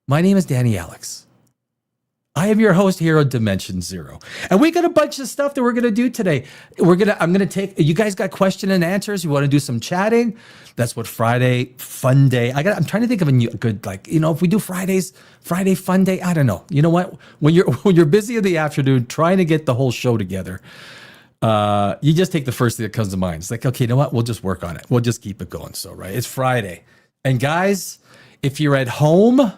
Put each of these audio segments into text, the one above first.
My name is Danny Alex. I am your host here on Dimension Zero. And we got a bunch of stuff that we're going to do today. I'm going to take, you guys got question and answers. You want to do some chatting? That's what Friday fun day. I'm trying to think of a good, if we do Friday fun day, I don't know. You know what? When you're busy in the afternoon trying to get the whole show together, you just take the first thing that comes to mind. It's like, okay, you know what? We'll just work on it. We'll just keep it going. So, right. It's Friday. And guys, if you're at home,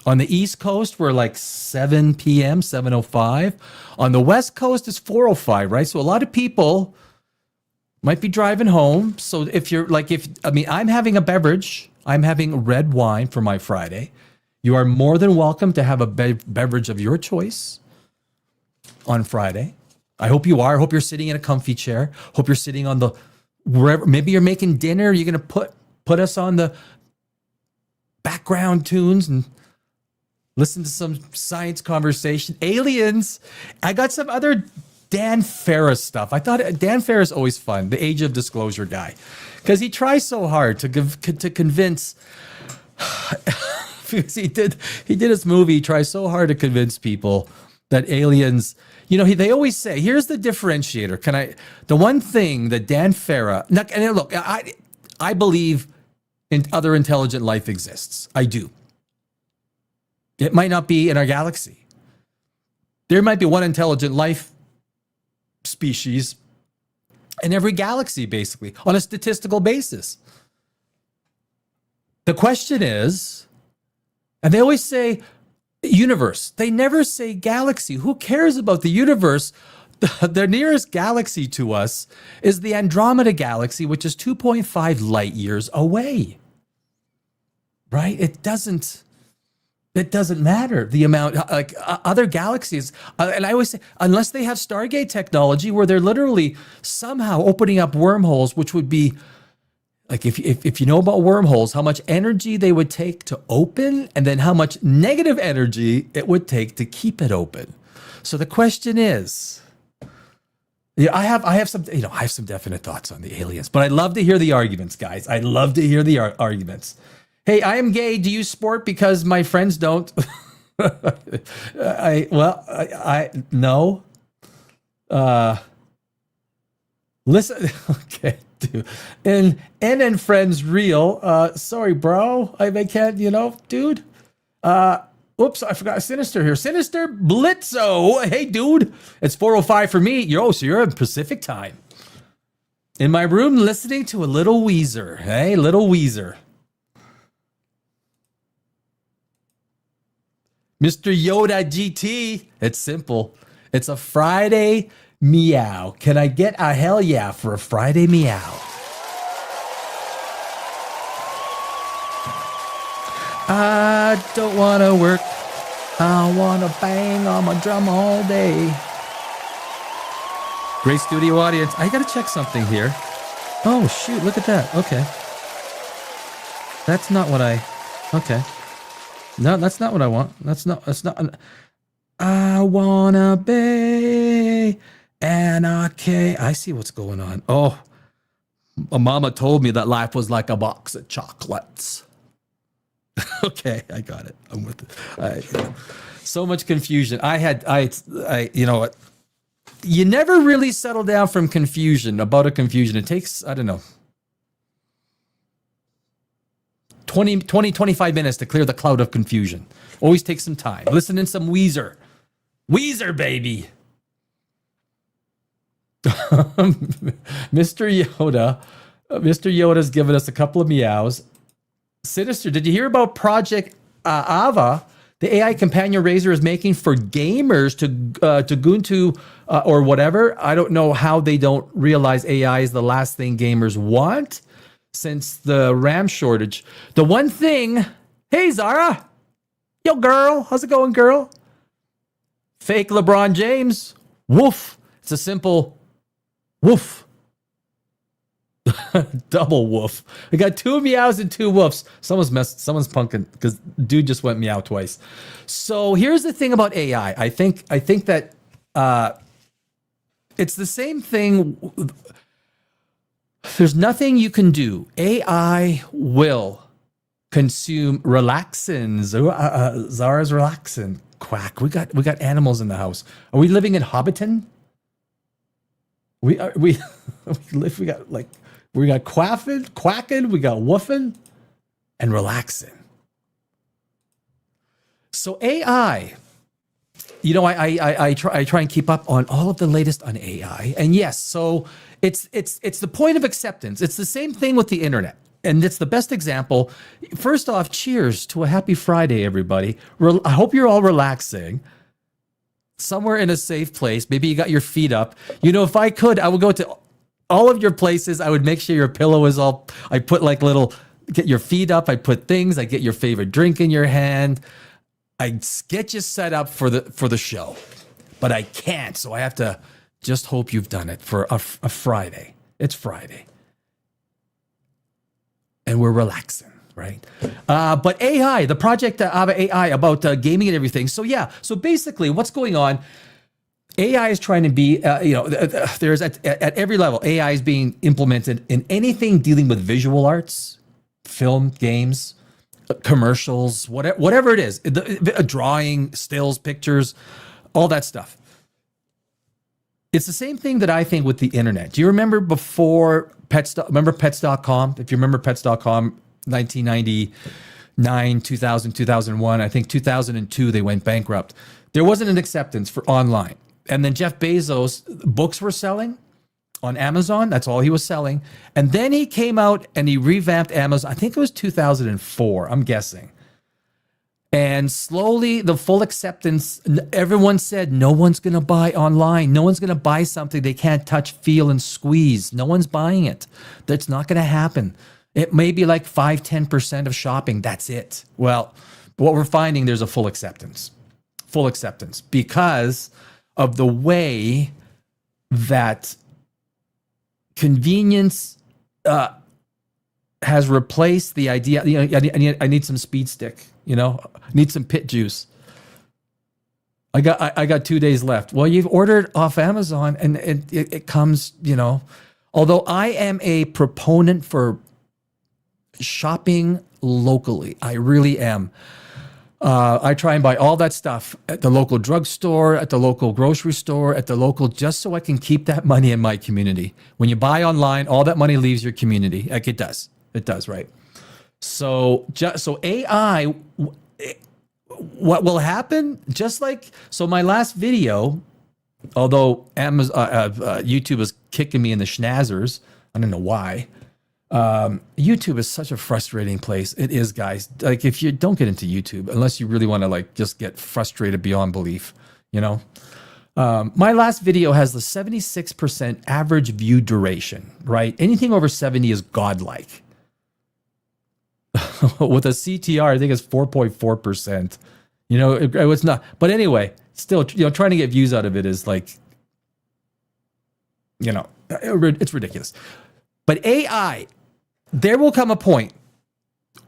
on the East Coast, we're like 7 p.m., 7:05. On the West Coast, it's 4:05, right? So a lot of people might be driving home. So I'm having a beverage. I'm having red wine for my Friday. You are more than welcome to have a beverage of your choice on Friday. I hope you are. I hope you're sitting in a comfy chair. Hope you're sitting on wherever. Maybe you're making dinner. You're going to put us on the background tunes and listen to some science conversation. Aliens. I got some other Dan Farah stuff. I thought Dan Farah is always fun, the age of disclosure guy, because he tries so hard to convince. Because he did his movie. He tries so hard to convince people that aliens. They always say, here's the differentiator. The one thing that Dan Farah. And look, I believe in other intelligent life exists. I do. It might not be in our galaxy. There might be one intelligent life species in every galaxy, basically, on a statistical basis. The question is, and they always say universe. They never say galaxy. Who cares about the universe? The nearest galaxy to us is the Andromeda Galaxy, which is 2.5 light years away. Right? It doesn't matter the amount, other galaxies. And I always say, unless they have Stargate technology where they're literally somehow opening up wormholes, which would be like, if you know about wormholes, how much energy they would take to open and then how much negative energy it would take to keep it open. So the question is, I have some definite thoughts on the aliens, but I'd love to hear the arguments, guys. I'd love to hear the arguments. Hey, I am gay. Do you sport? Because my friends don't. No. Listen. Okay, dude. And friends real. Sorry, bro. I can't. Dude. Oops, I forgot Sinister here. Sinister Blitzo. Hey, dude. It's 4:05 for me. So you're in Pacific time. In my room, listening to a little Weezer. Hey, little Weezer. Mr. Yoda GT, it's simple. It's a Friday meow. Can I get a hell yeah for a Friday meow? I don't want to work. I want to bang on my drum all day. Great studio audience. I got to check something here. Oh, shoot. Look at that. Okay. That's not what okay. No, that's not what I want. That's not. I wanna be anarchy. I see what's going on. Oh, my mama told me that life was like a box of chocolates. Okay, I got it. I'm with it. So much confusion. You know what? You never really settle down from confusion about a confusion. It takes, I don't know, 25 minutes to clear the cloud of confusion. Always takes some time. Listen in some Weezer. Weezer, baby. Mr. Yoda's given us a couple of meows. Sinister, did you hear about Project Ava? The AI companion Razer is making for gamers to Ubuntu or whatever. I don't know how they don't realize AI is the last thing gamers want since the RAM shortage. The one thing, hey Zara, yo girl, how's it going, girl? Fake LeBron James, woof. It's a simple woof. Double woof. We got 2 meows and 2 woofs. Someone's punking because dude just went meow twice. So here's the thing about AI. I think that it's the same thing. There's nothing you can do. AI will consume relaxins. Zara's relaxin. Quack. We got animals in the house. Are we living in Hobbiton? We got quacking, we got woofing, and relaxing. So AI, I try and keep up on all of the latest on AI. And yes, so it's the point of acceptance. It's the same thing with the internet. And it's the best example. First off, cheers to a happy Friday, everybody. I hope you're all relaxing somewhere in a safe place. Maybe you got your feet up. If I could, I would go to all of your places. I would make sure your pillow is all, I put get your feet up. I put things, I get your favorite drink in your hand. I get you set up for the show, but I can't. So I have to just hope you've done it for a Friday. It's Friday. And we're relaxing, right? But AI, the project AI about gaming and everything. So yeah, so basically what's going on, AI is trying to be, there's at every level, AI is being implemented in anything dealing with visual arts, film, games, commercials, whatever it is, drawing, stills, pictures, all that stuff. It's the same thing that I think with the internet. Do you remember before remember pets.com? If you remember pets.com, 1999, 2000, 2001, I think 2002, they went bankrupt. There wasn't an acceptance for online. And then Jeff Bezos, books were selling on Amazon. That's all he was selling. And then he came out and he revamped Amazon. I think it was 2004, I'm guessing. And slowly, the full acceptance, everyone said, no one's going to buy online. No one's going to buy something they can't touch, feel, and squeeze. No one's buying it. That's not going to happen. It may be like 5-10% of shopping. That's it. Well, what we're finding, there's a full acceptance because of the way that convenience has replaced the idea. I need some speed stick. Need some pit juice. I got 2 days left. Well, you've ordered off Amazon and it comes, although I am a proponent for shopping locally. I really am. I try and buy all that stuff at the local drugstore, at the local grocery store, just so I can keep that money in my community. When you buy online, all that money leaves your community. Like it does. It does, right? So AI, what will happen? So my last video, although YouTube is kicking me in the schnazzers, I don't know why. YouTube is such a frustrating place. It is, guys. Like, if you don't get into YouTube, unless you really want to just get frustrated beyond belief, My last video has the 76% average view duration, right? Anything over 70 is godlike. With a CTR, I think it's 4.4%. It's not. But anyway, still, trying to get views out of it is it's ridiculous. But AI, there will come a point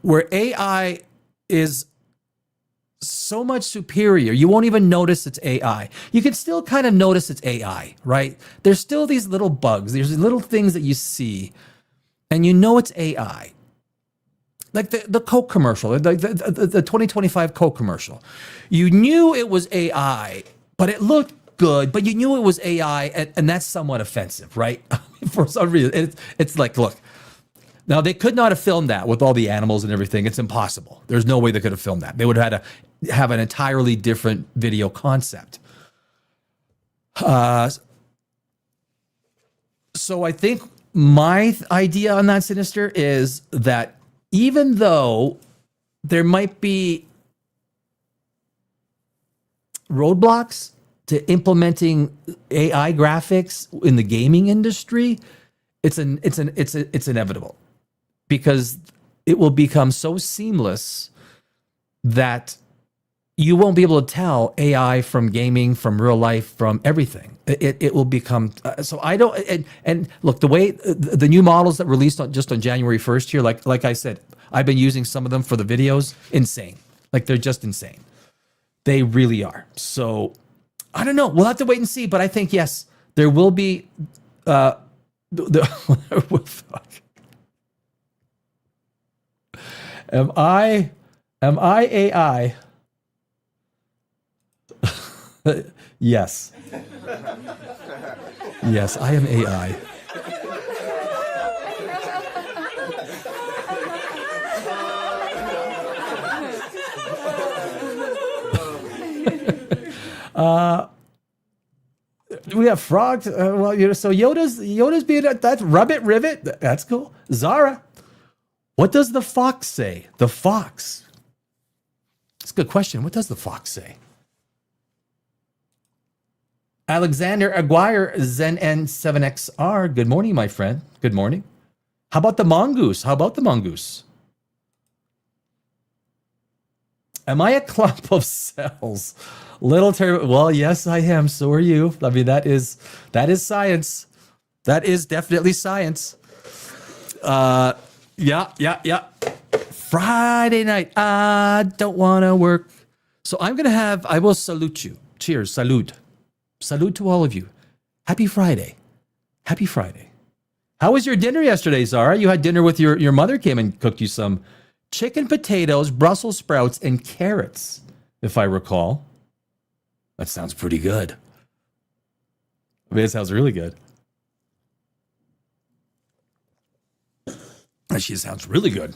where AI is so much superior, you won't even notice it's AI. You can still kind of notice it's AI, right? There's still these little bugs. There's little things that you see, and it's AI. Like the Coke commercial, the 2025 Coke commercial. You knew it was AI, but it looked good, but you knew it was AI, and that's somewhat offensive, right? For some reason, it's like, look, now they could not have filmed that with all the animals and everything. It's impossible. There's no way they could have filmed that. They would have had to have an entirely different video concept. So I think my idea on that, Sinister, is that even though there might be roadblocks to implementing AI graphics in the gaming industry, it's inevitable, because it will become so seamless that you won't be able to tell AI from gaming, from real life, from everything. It will become so. I don't. And look, the way the new models that released just on January 1st here, like I said, I've been using some of them for the videos. Insane. Like, they're just insane. They really are. So I don't know. We'll have to wait and see. But I think, yes, there will be. Am I AI? Yes. Yes, I am AI. We have frogs. Well, so Yoda's being that's rub it, rivet. That's cool. Zara, what does the fox say? The fox. That's a good question. What does the fox say? Alexander Aguirre, Zen N7XR. Good morning, my friend. Good morning. How about the mongoose? Am I a clump of cells? Little terrible. Well, yes, I am. So are you. I mean, that is science. That is definitely science. Yeah. Friday night. I don't want to work. So I will salute you. Cheers. Salute. Salute to all of you. Happy Friday. Happy Friday. How was your dinner yesterday, Zara? You had dinner with your mother came and cooked you some chicken, potatoes, Brussels sprouts, and carrots, if I recall. That sounds pretty good. I mean, it sounds really good. Actually, it sounds really good.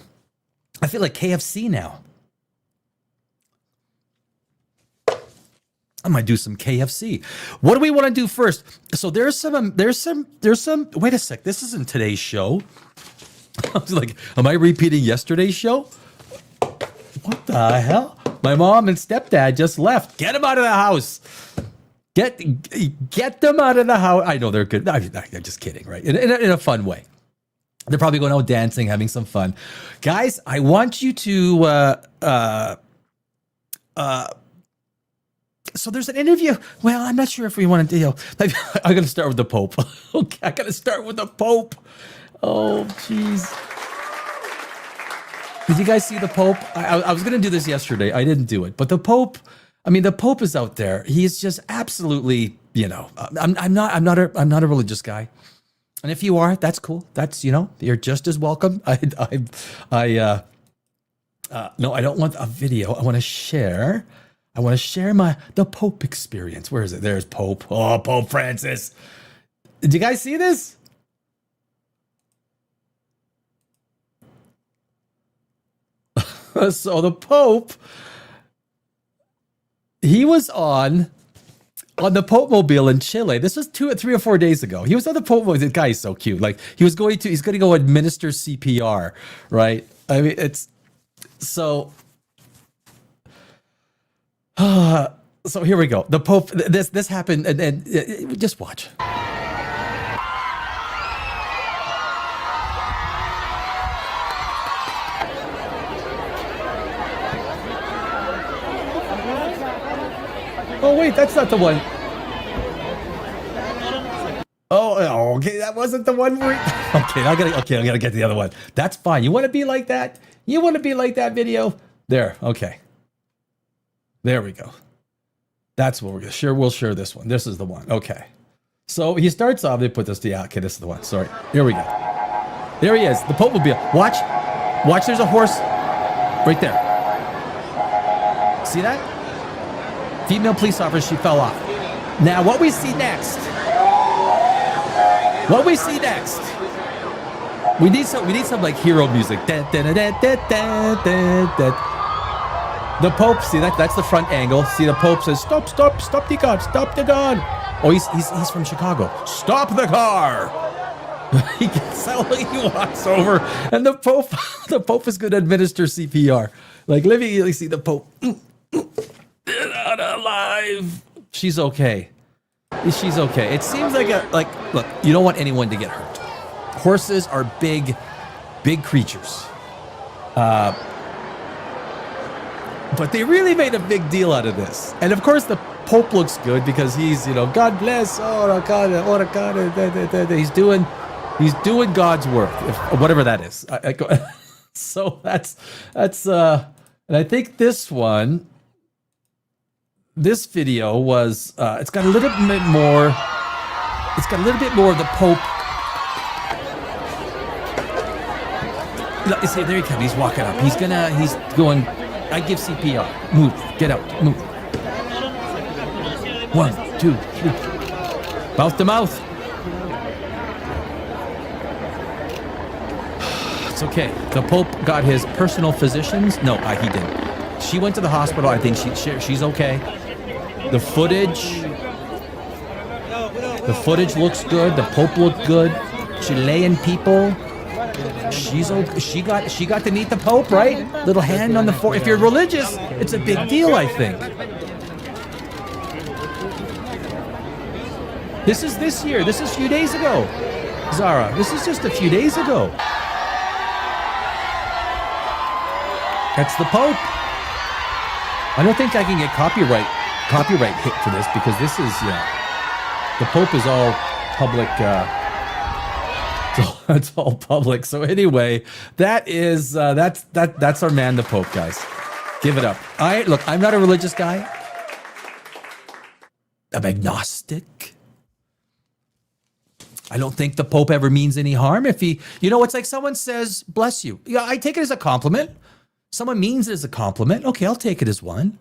I feel like KFC now. I might do some KFC. What do we want to do first? So there's some. Wait a sec. This isn't today's show. I was like, am I repeating yesterday's show? What the hell? My mom and stepdad just left. Get them out of the house. Get them out of the house. I know they're good. I'm just kidding, right? In a fun way. They're probably going out dancing, having some fun. Guys, I want you to so there's an interview. Well, I'm not sure if we want to deal. I'm going to start with the Pope. Okay, I got to start with the Pope. Oh, jeez. Did you guys see the Pope? I was going to do this yesterday. I didn't do it. But the Pope, I mean, the Pope is out there. He's just absolutely, I'm not a religious guy. And if you are, that's cool. That's, you're just as welcome. No, I don't want a video. I want to share the Pope experience. Where is it? There's Pope. Oh, Pope Francis. Did you guys see this? So the Pope, he was on the Pope Mobile in Chile. This was 3 or 4 days ago. He was on the Pope Mobile. The guy is so cute. Like he's going to go administer CPR, right? I mean, it's so. So here we go. The Pope. This happened, and just watch. Oh wait, that's not the one. Oh, okay, that wasn't the one. Okay, I gotta get the other one. That's fine. You want to be like that? You want to be like that video? There. Okay. There we go. That's what we're gonna share. We'll share this one. This is the one. Okay. So he starts off. They put this. Yeah. Okay. This is the one. Sorry. Here we go. There he is. The Pope Mobile. Watch. There's a horse right there. See that? Female police officer, she fell off. Now, what we see next? We need some like hero music. The Pope, see that's the front angle. See, the Pope says, "Stop the gun." Oh, he's from Chicago. Stop the car. He gets out, he walks over, and the Pope is going to administer CPR. Like, let me see the Pope. Not alive. She's okay. It seems like look, you don't want anyone to get hurt. Horses are big creatures. But they really made a big deal out of this. And of course the Pope looks good because he's, God bless, he's doing God's work, whatever that is. So that's and I think this video was it's got a little bit more of the Pope. Look, see, there he comes. He's walking up. He's going. I give CPR. Move. Get out. Move. 1, 2, 3. Mouth to mouth. It's okay. The Pope got his personal physicians. No, he didn't. She went to the hospital. I think she's okay. The footage looks good. The Pope looked good. Chilean people. She's okay. She got to meet the Pope, right? Little hand on the forehead. If you're religious, it's a big deal, I think. This is this year. This is a few days ago. Zara, this is just a few days ago. That's the Pope. I don't think I can get copyright hit for this because this is, the Pope is all public. It's all public. So anyway, that's our man, the Pope, guys. Give it up. Look, I'm not a religious guy. I'm agnostic. I don't think the Pope ever means any harm. If it's like someone says, bless you. Yeah, I take it as a compliment. Someone means it as a compliment. Okay, I'll take it as one.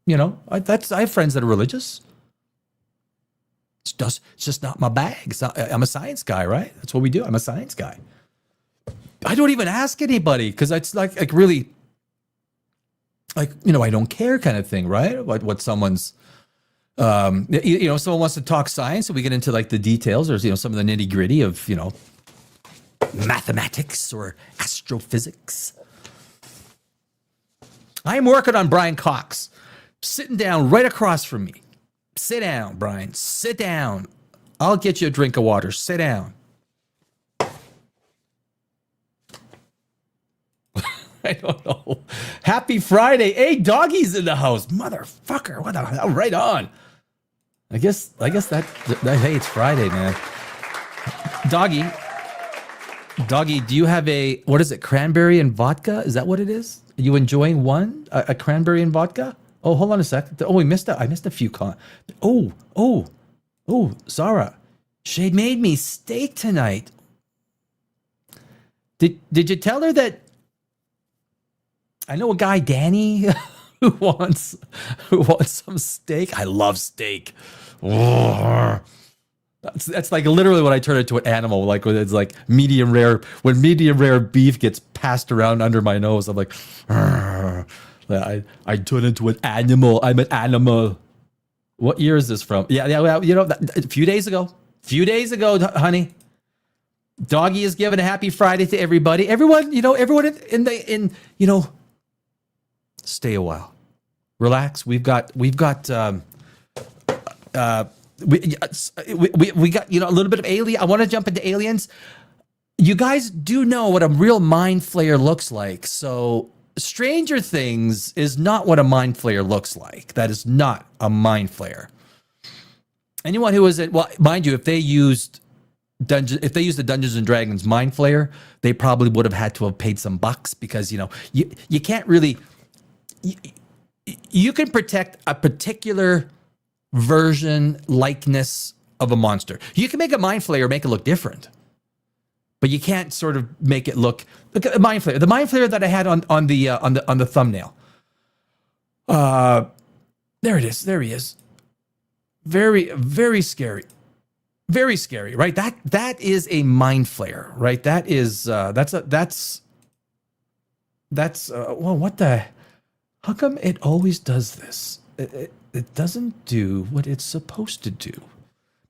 I have friends that are religious. It's just not my bag. I'm a science guy, right? That's what we do. I'm a science guy. I don't even ask anybody because it's like really, I don't care kind of thing, right? What someone's, someone wants to talk science and we get into like the details or, some of the nitty gritty of, mathematics or astrophysics. I am working on Brian Cox, sitting down right across from me. Sit down, Brian. Sit down. I'll get you a drink of water. Sit down. I don't know. Happy Friday. Hey, doggy's in the house. Motherfucker. What the hell? Right on. I guess that hey, it's Friday, man. Doggy, do you have what is it, cranberry and vodka? Is that what it is? Are you enjoying one? A cranberry and vodka? Oh, hold on a sec. Oh, I missed a few. Sarah. Shade made me steak tonight. Did you tell her that I know a guy, Danny, who wants some steak? I love steak. That's like literally when I turn into an animal, like when it's like medium rare. When medium rare beef gets passed around under my nose, I'm like, I turn into an animal. I'm an animal. What year is this from? Yeah. A few days ago, honey. Doggy is giving a happy Friday to everybody. Everyone stay a while, relax. We got we got a little bit of alien. I want to jump into aliens. You guys do know what a real mind flayer looks like. So Stranger Things is not what a mind flayer looks like. That is not a mind flayer. Anyone who is mind you, if they used the Dungeons and Dragons mind flayer, they probably would have had to have paid some bucks because you can't really you can protect a particular version likeness of a monster. You can make a mind flayer make it look different, but you can't sort of make it look at the mind flayer. The mind flayer that I had on the thumbnail. There it is. There he is. Very, very scary. Very scary, right? That is a mind flayer, right? That is that's what the? How come it always does this? It doesn't do what it's supposed to do.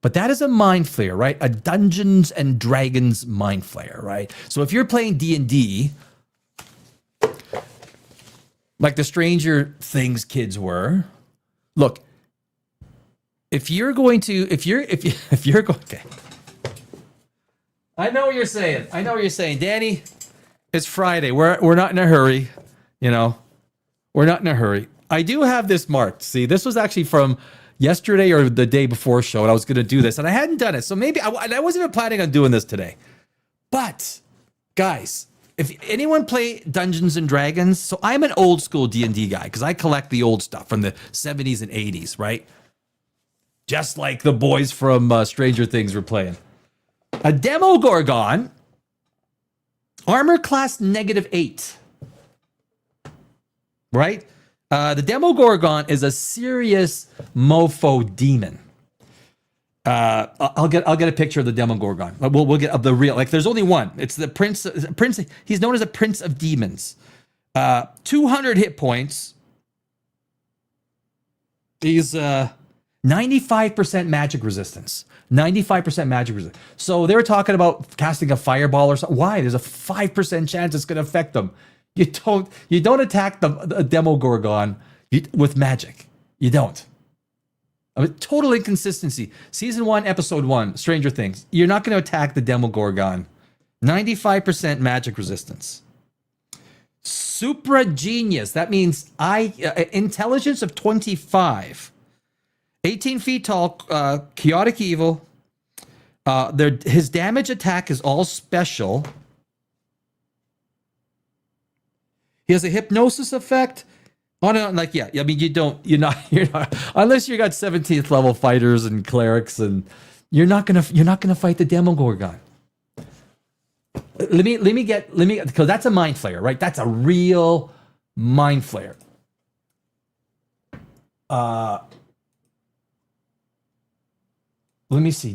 But that is a mind flayer, right? A Dungeons and Dragons mind flayer, right? So if you're playing D&D, like the Stranger Things kids were, look, if you're going, okay. I know what you're saying. Danny, it's Friday. We're not in a hurry, We're not in a hurry. I do have this marked. See, this was actually from yesterday or the day before show, and I was going to do this, and I hadn't done it. So maybe I wasn't even planning on doing this today. But, guys, if anyone play Dungeons and Dragons, so I'm an old school D&D guy because I collect the old stuff from the 70s and 80s, right? Just like the boys from Stranger Things were playing. A Demogorgon, armor class -8. Right? The Demogorgon is a serious mofo demon. I'll get a picture of the Demogorgon. We'll get the real. Like, there's only one. It's the prince. Prince. He's known as a prince of demons. 200 hit points. He's 95% magic resistance. 95% magic resistance. So they were talking about casting a fireball or something. Why? There's a 5% chance it's going to affect them. You don't attack the Demogorgon with magic. You don't. I mean, total inconsistency. Season 1, episode 1, Stranger Things. You're not going to attack the Demogorgon. 95% magic resistance. Supra genius. That means intelligence of 25. 18 feet tall, chaotic evil. His damage attack is all special. He has a hypnosis effect. Oh no, like, yeah. I mean, you're not unless you got 17th level fighters and clerics, and you're not gonna fight the Demogorgon. Let me get because that's a mind flayer, right? That's a real mind flayer. Let me see.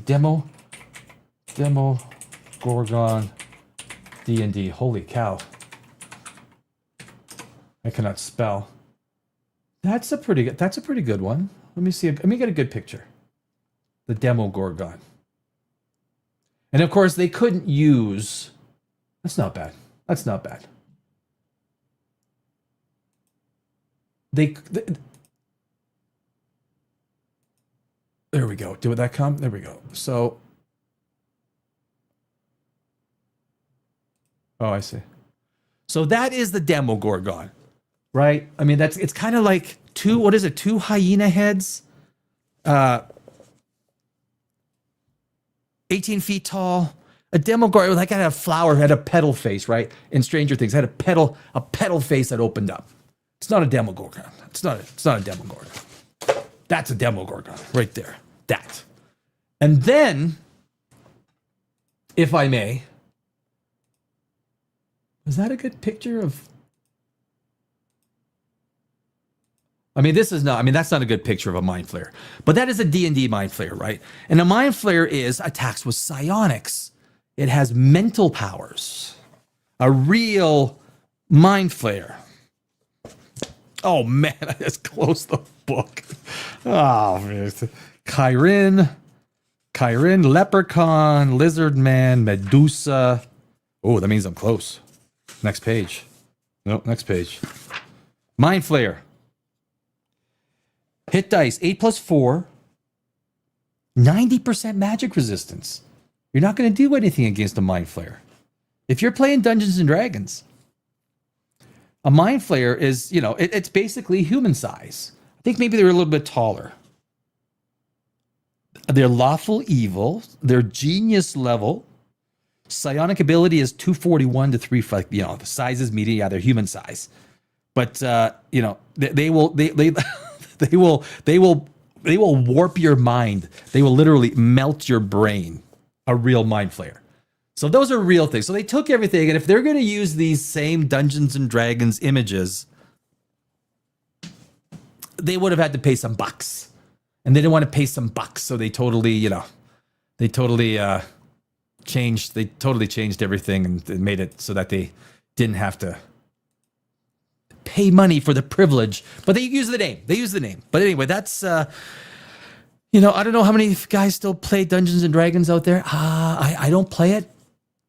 Demogorgon D&D. Holy cow. I cannot spell. That's a pretty good one. Let me see. Let me get a good picture. The Demogorgon. And of course, they couldn't use. That's not bad. That's not bad. There we go. Did that come? There we go. So. Oh, I see. So that is the Demogorgon, right? I mean, it's kind of like two hyena heads, 18 feet tall. A Demogorgon, like, had a flower, had a petal face, right? In Stranger Things, had a petal face that opened up. It's not a Demogorgon. It's not a Demogorgon. That's a Demogorgon right there. That. And then, if I may, is that a good picture of? I mean, that's not a good picture of a mind flayer, but that is a D&D mind flayer, right? And a mind flayer attacks with psionics. It has mental powers. A real mind flayer. Oh man, I just closed the book. Oh man. Chirin, Leprechaun, Lizard Man, Medusa. Oh, that means I'm close. Next page. Nope, next page. Mind Flayer. Hit dice, 8 plus 4. 90% magic resistance. You're not going to do anything against a Mind Flayer. If you're playing Dungeons and Dragons, a Mind Flayer is, it's basically human size. I think maybe they're a little bit taller. They're lawful evil. They're genius level. Psionic ability is 241 to 3. The size is medium. Yeah, they're human size. But they will warp your mind. They will literally melt your brain. A real mind flayer. So those are real things. So they took everything, and if they're going to use these same Dungeons and Dragons images, they would have had to pay some bucks. And they didn't want to pay some bucks, so they totally changed everything and made it so that they didn't have to pay money for the privilege. But they use the name. But anyway, that's I don't know how many guys still play Dungeons and Dragons out there. I don't play it.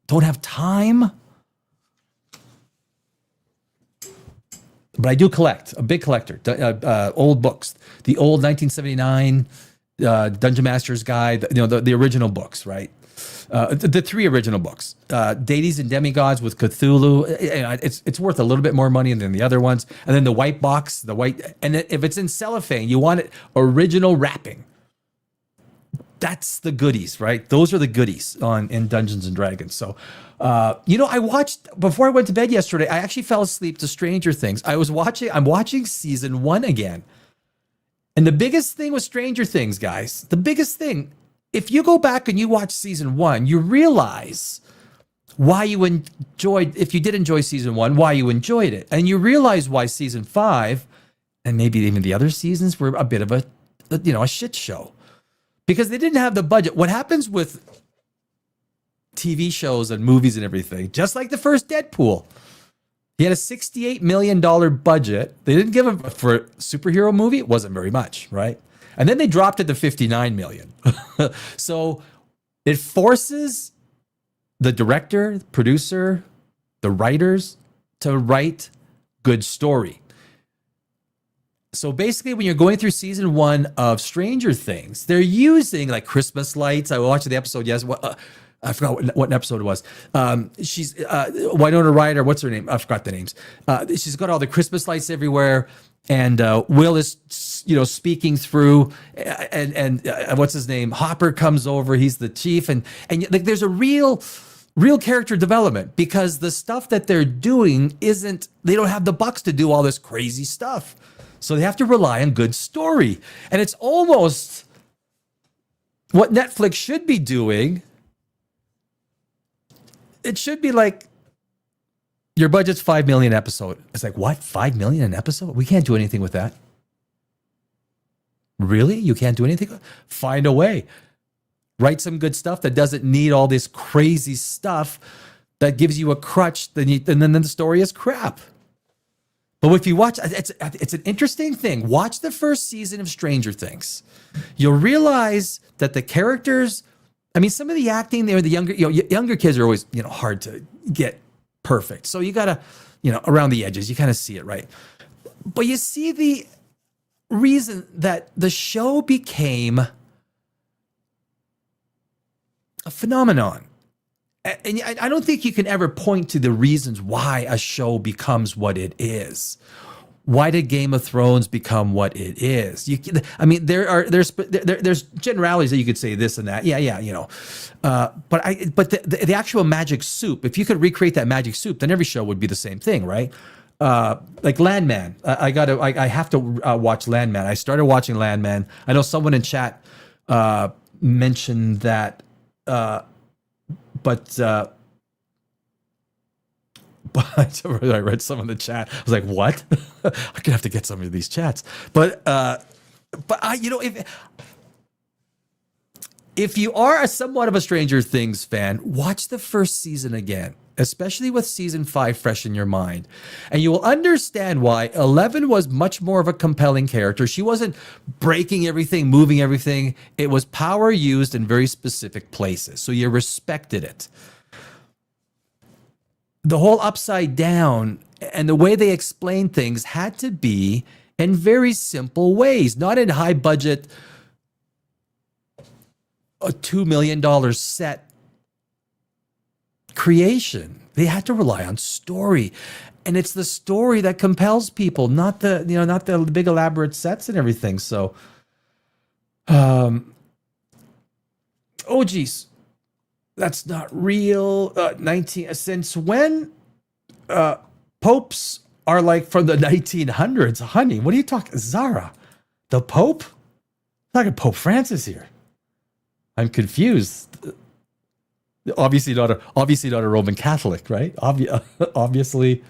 Don't have time. But I do collect. A big collector. Old books. The old 1979 Dungeon Master's Guide. The original books, right? The 3 original books. Deities and Demigods with Cthulhu. It's worth a little bit more money than the other ones. And then the white box. And if it's in cellophane, you want it original wrapping. That's the goodies, right? Those are the goodies in Dungeons and Dragons. So, I watched, before I went to bed yesterday, I actually fell asleep to Stranger Things. I'm watching season 1 again. And the biggest thing with Stranger Things, guys, the biggest thing if you go back and you watch season 1, you realize why you enjoyed, if you did enjoy season 1, why you enjoyed it. And you realize why season 5, and maybe even the other seasons, were a bit of a shit show. Because they didn't have the budget. What happens with TV shows and movies and everything, just like the first Deadpool, he had a $68 million budget. They didn't give him, for a superhero movie, it wasn't very much, right? And then they dropped it to $59 million. So it forces the director, the producer, the writers to write good story. So basically, when you're going through season 1 of Stranger Things, they're using like Christmas lights. I watched the episode I forgot what episode it was. She's Winona Ryder. What's her name? I forgot the names. She's got all the Christmas lights everywhere, and Will is, speaking through, and what's his name? Hopper comes over. He's the chief, and like there's a real character development, because the stuff that they're doing they don't have the bucks to do all this crazy stuff. So they have to rely on good story. And it's almost what Netflix should be doing. It should be like, your budget's $5 million an episode. It's like, what? $5 million an episode? We can't do anything with that. Really? You can't do anything? Find a way. Write some good stuff that doesn't need all this crazy stuff that gives you a crutch, and then the story is crap. But if you watch, it's an interesting thing. Watch the first season of Stranger Things. You'll realize that the characters, some of the acting there, the younger kids are always, hard to get perfect. So you gotta, around the edges, you kind of see it, right? But you see the reason that the show became a phenomenon. And I don't think you can ever point to the reasons why a show becomes what it is. Why did Game of Thrones become what it is? There's generalities that you could say this and that. But the actual magic soup, if you could recreate that magic soup, then every show would be the same thing, right? Like Landman. I have to watch Landman. I started watching Landman. I know someone in chat mentioned that. But I read some in the chat. I was like, "What?" I'm gonna have to get some of these chats. But if you are somewhat of a Stranger Things fan, watch the first season again, especially with season 5 fresh in your mind, and you will understand why Eleven was much more of a compelling character. She wasn't breaking everything, moving everything. It was power used in very specific places, so you respected it. The whole upside down and the way they explained things had to be in very simple ways, not in high budget, a $2 million set creation. They had to rely on story, and it's the story that compels people, not the big elaborate sets and everything. So, oh geez, that's not real. 19. Since when popes are like from the 1900s? Honey, what are you talking, Zara? The Pope? I'm talking Pope Francis here. I'm confused. Obviously not a Roman Catholic, right? Obviously,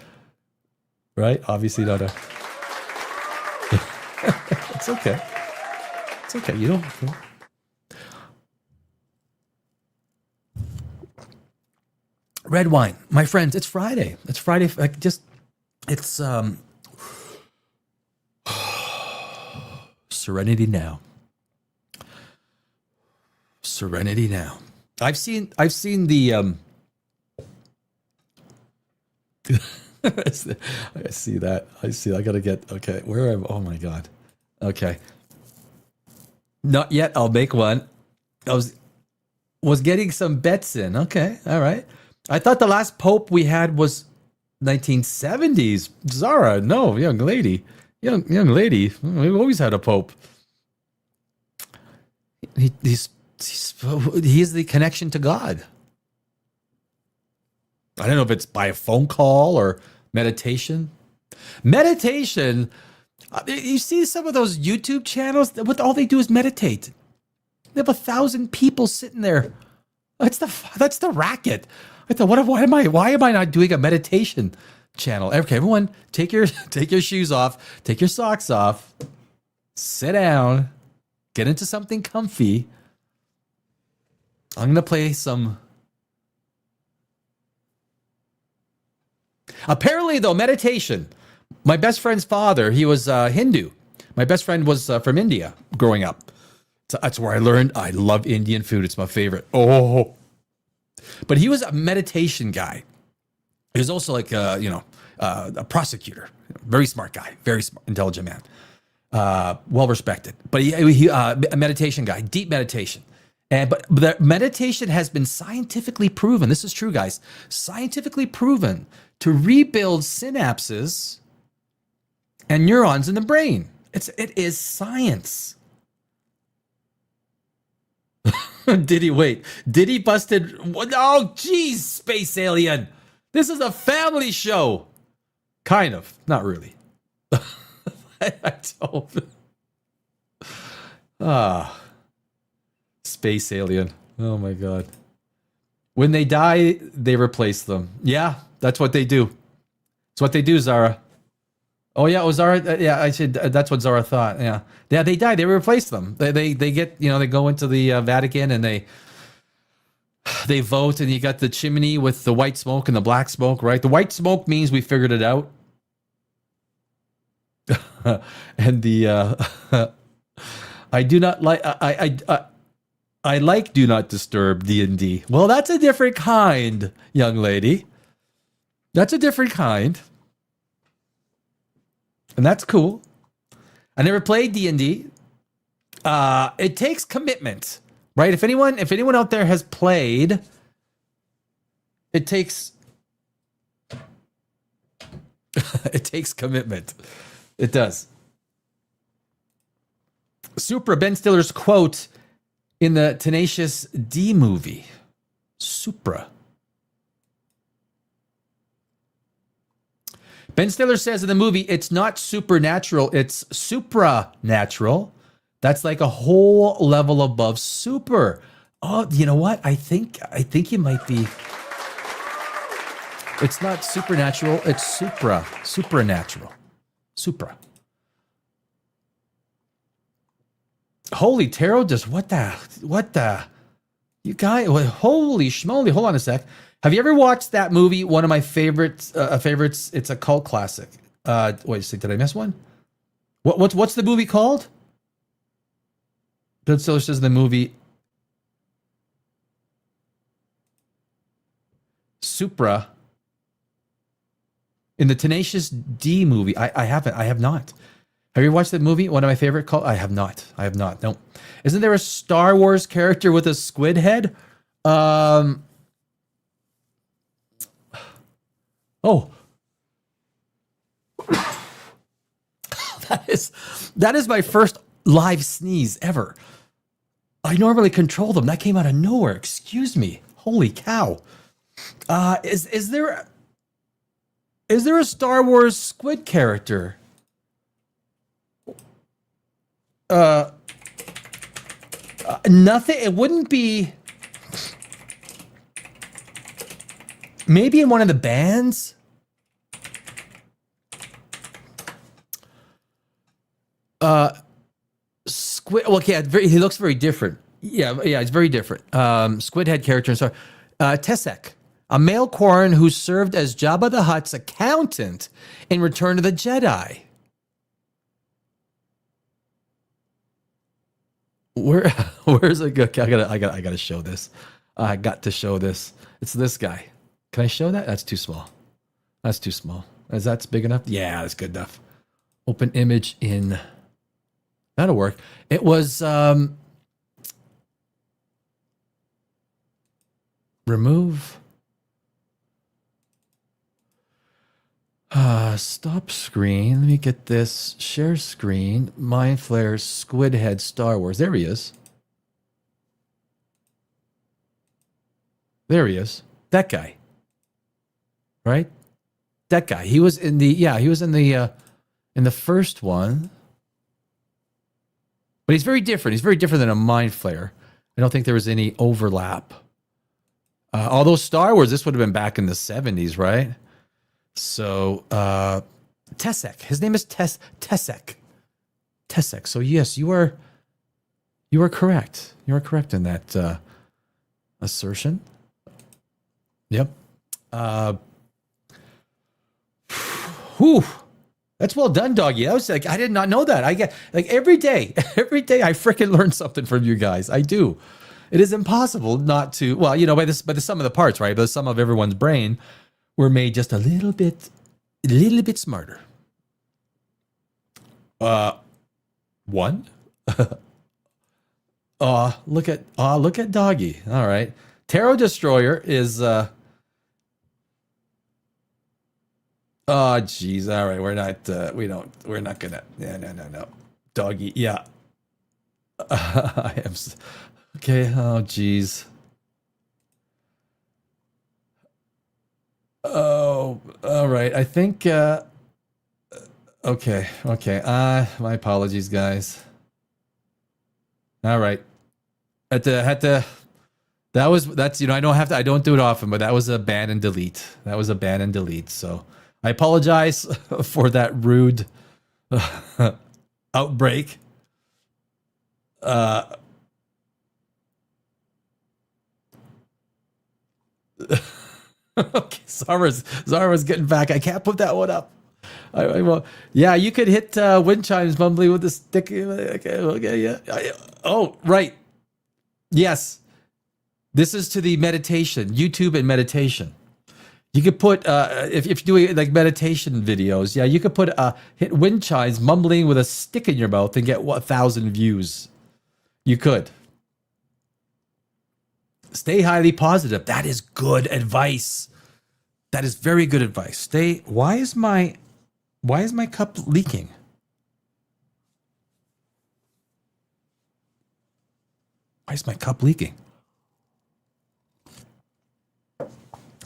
right? Obviously not a. It's okay. It's okay. You don't. Red wine, my friends. It's Friday. It's Friday. It's serenity now. Serenity now. I've seen the I see that. I gotta get, okay. Where am, oh my God. Okay. Not yet. I'll make one. I was getting some bets in. Okay. All right. I thought the last Pope we had was 1970s. Zara, no, young lady. Young lady. We've always had a Pope. He's the connection to God. I don't know if it's by a phone call or meditation. Meditation, you see some of those YouTube channels, all they do is meditate. They have 1,000 people sitting there. That's the racket. I thought, why am I not doing a meditation channel? Okay, everyone, take your shoes off, take your socks off, sit down, get into something comfy. I'm gonna play some. Apparently, though, meditation. My best friend's father, he was Hindu. My best friend was from India growing up. So that's where I learned. I love Indian food. It's my favorite. Oh, but he was a meditation guy. He was also like a prosecutor. Very smart guy. Very smart, intelligent man. Well respected. But he a meditation guy. Deep meditation. But the meditation has been scientifically proven. This is true, guys. Scientifically proven to rebuild synapses and neurons in the brain. It is science. Diddy busted. Oh, geez, space alien. This is a family show. Kind of. Not really. I don't. Space alien. Oh my God. When they die, they replace them. Yeah, that's what they do. That's what they do, Zara. Oh yeah, it was Zara. Yeah, I should. That's what Zara thought. Yeah, they die. They replace them. They get they go into the Vatican and they vote, and you got the chimney with the white smoke and the black smoke, right? The white smoke means we figured it out, and the I do not like I like Do Not Disturb D&D. Well, that's a different kind, young lady. That's a different kind. And that's cool. I never played D&D. It takes commitment, right? If anyone out there has played, it takes commitment. It does. Supra, Ben Stiller's quote in the Tenacious D movie. Supra. Ben Stiller says in the movie, it's not supernatural, it's supranatural. That's like a whole level above super. Oh, you know what? I think you might be. It's not supernatural, it's supranatural. Supra. Holy tarot, just what the you guys, holy schmoly, hold on a sec. Have you ever watched that movie? One of my favorites. It's a cult classic. Wait a second, did I miss one? What's the movie called? Ben Stiller says the movie Supra in the Tenacious D movie. I have not. Have you watched that movie? One of my favorite cult. I have not. No. Isn't there a Star Wars character with a squid head? Oh, that is my first live sneeze ever. I normally control them. That came out of nowhere. Excuse me. Holy cow. Is there a Star Wars squid character? Nothing. It wouldn't be. Maybe in one of the bands. Squid. Well, yeah, he looks very different. Yeah, it's very different. Squid head character. Sorry, Tessek, a male Quarren who served as Jabba the Hutt's accountant in Return of the Jedi. Where's it go? I gotta show this. I got to show this. It's this guy. Can I show that? That's too small. That's too small. Is that big enough? Yeah, that's good enough. Open image in. That'll work. It was remove. Stop screen. Let me get this. Share screen. Mind Flayers, Squid Head, Star Wars. There he is. There he is. That guy. Right? That guy. He was in the first one. But he's very different. He's very different than a Mind Flayer. I don't think there was any overlap. Although Star Wars, this would have been back in the 70s, right? So Tessek, his name is Tessek. Tessek. So yes, you are correct. You are correct in that assertion. Yep. Whew. That's well done, doggy. I was like, I did not know that. I get like every day I freaking learn something from you guys. I do. It is impossible not to. Well, you know, by the sum of the parts, right? By the sum of everyone's brain, we're made just a little bit smarter. One. Look at doggy. All right. Tarot Destroyer is. Oh, geez. All right. We're not gonna. Yeah, no. Doggy. Yeah. I am. Okay. Oh, geez. Oh, all right. I think. Okay. My apologies, guys. All right. That's I don't do it often, but that was a ban and delete. So I apologize for that rude outbreak. Okay, Zara's getting back. I can't put that one up. I will. Yeah, you could hit wind chimes mumbly with the stick. Okay, yeah. Oh, right. Yes. This is to the meditation, YouTube and meditation. You could put, if you're doing like meditation videos, yeah, you could put hit wind chimes mumbling with a stick in your mouth and get 1,000 views. You could. Stay highly positive. That is good advice. That is very good advice. Why is my cup leaking? Why is my cup leaking?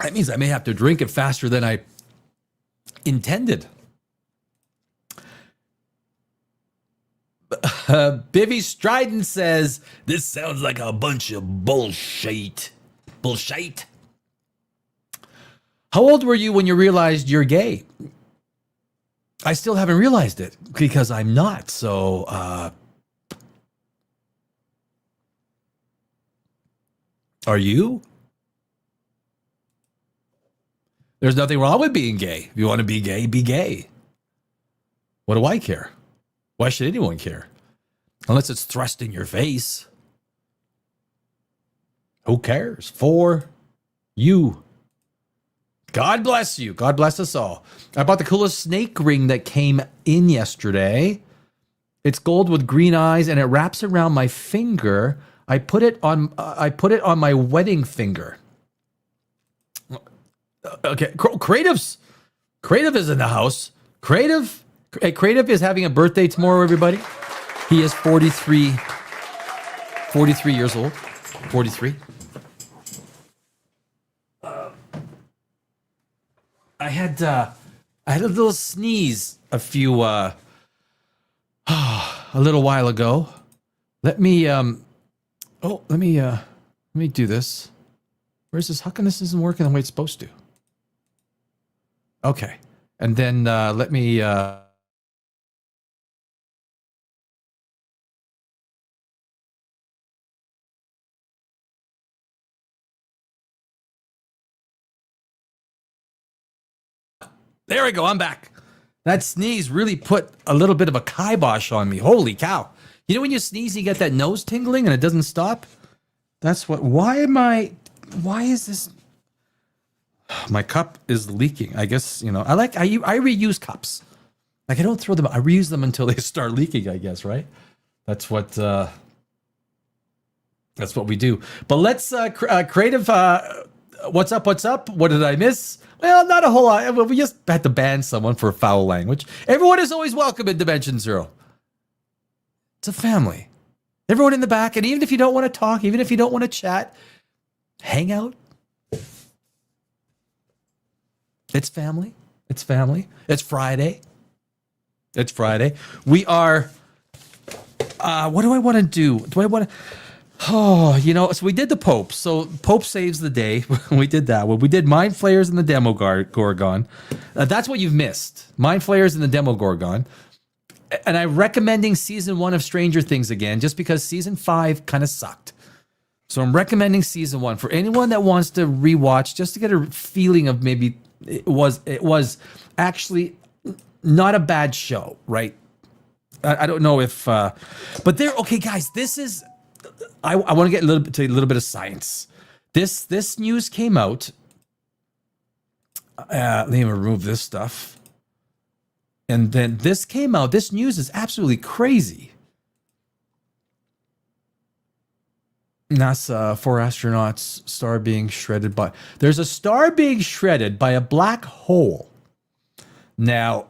That means I may have to drink it faster than I intended. Bivy Strident says, this sounds like a bunch of bullshit. Bullshit. How old were you when you realized you're gay? I still haven't realized it because I'm not. So, are you? There's nothing wrong with being gay. If you want to be gay, be gay. What do I care? Why should anyone care? Unless it's thrust in your face. Who cares? For you. God bless you. God bless us all. I bought the coolest snake ring that came in yesterday. It's gold with green eyes and it wraps around my finger. I put it on my wedding finger. Okay, Creative is in the house. Creative is having a birthday tomorrow, everybody. He is 43 years old. 43. I had a little sneeze a little while ago. Let me do this. Where's this? How come this isn't working the way it's supposed to? Okay. And then let me there we go. I'm back. That sneeze really put a little bit of a kibosh on me. Holy cow. You know when you sneeze, you get that nose tingling and it doesn't stop? That's what, why is this? My cup is leaking. I guess, I reuse cups. Like I don't throw them, I reuse them until they start leaking, I guess, right? That's what we do. But let's, creative, what's up? What did I miss? Well, not a whole lot. We just had to ban someone for foul language. Everyone is always welcome in Dimension Zero. It's a family. Everyone in the back, and even if you don't want to talk, even if you don't want to chat, hang out. It's family. It's family. It's Friday. We are, what do I want to do? Oh, so we did the Pope. So Pope saves the day. We did that one. We did Mind Flayers and the Demogorgon. That's what you've missed. Mind Flayers and the Demogorgon. And I'm recommending season 1 of Stranger Things again, just because season 5 kind of sucked. So I'm recommending season 1 for anyone that wants to rewatch, just to get a feeling of maybe it was actually not a bad show, right? I don't know if, but there. Okay, guys, this is. I want to get a little bit of science. This news came out. Let me remove this stuff. And then this came out. This news is absolutely crazy. NASA, 4 astronauts, star being shredded by... There's a star being shredded by a black hole. Now,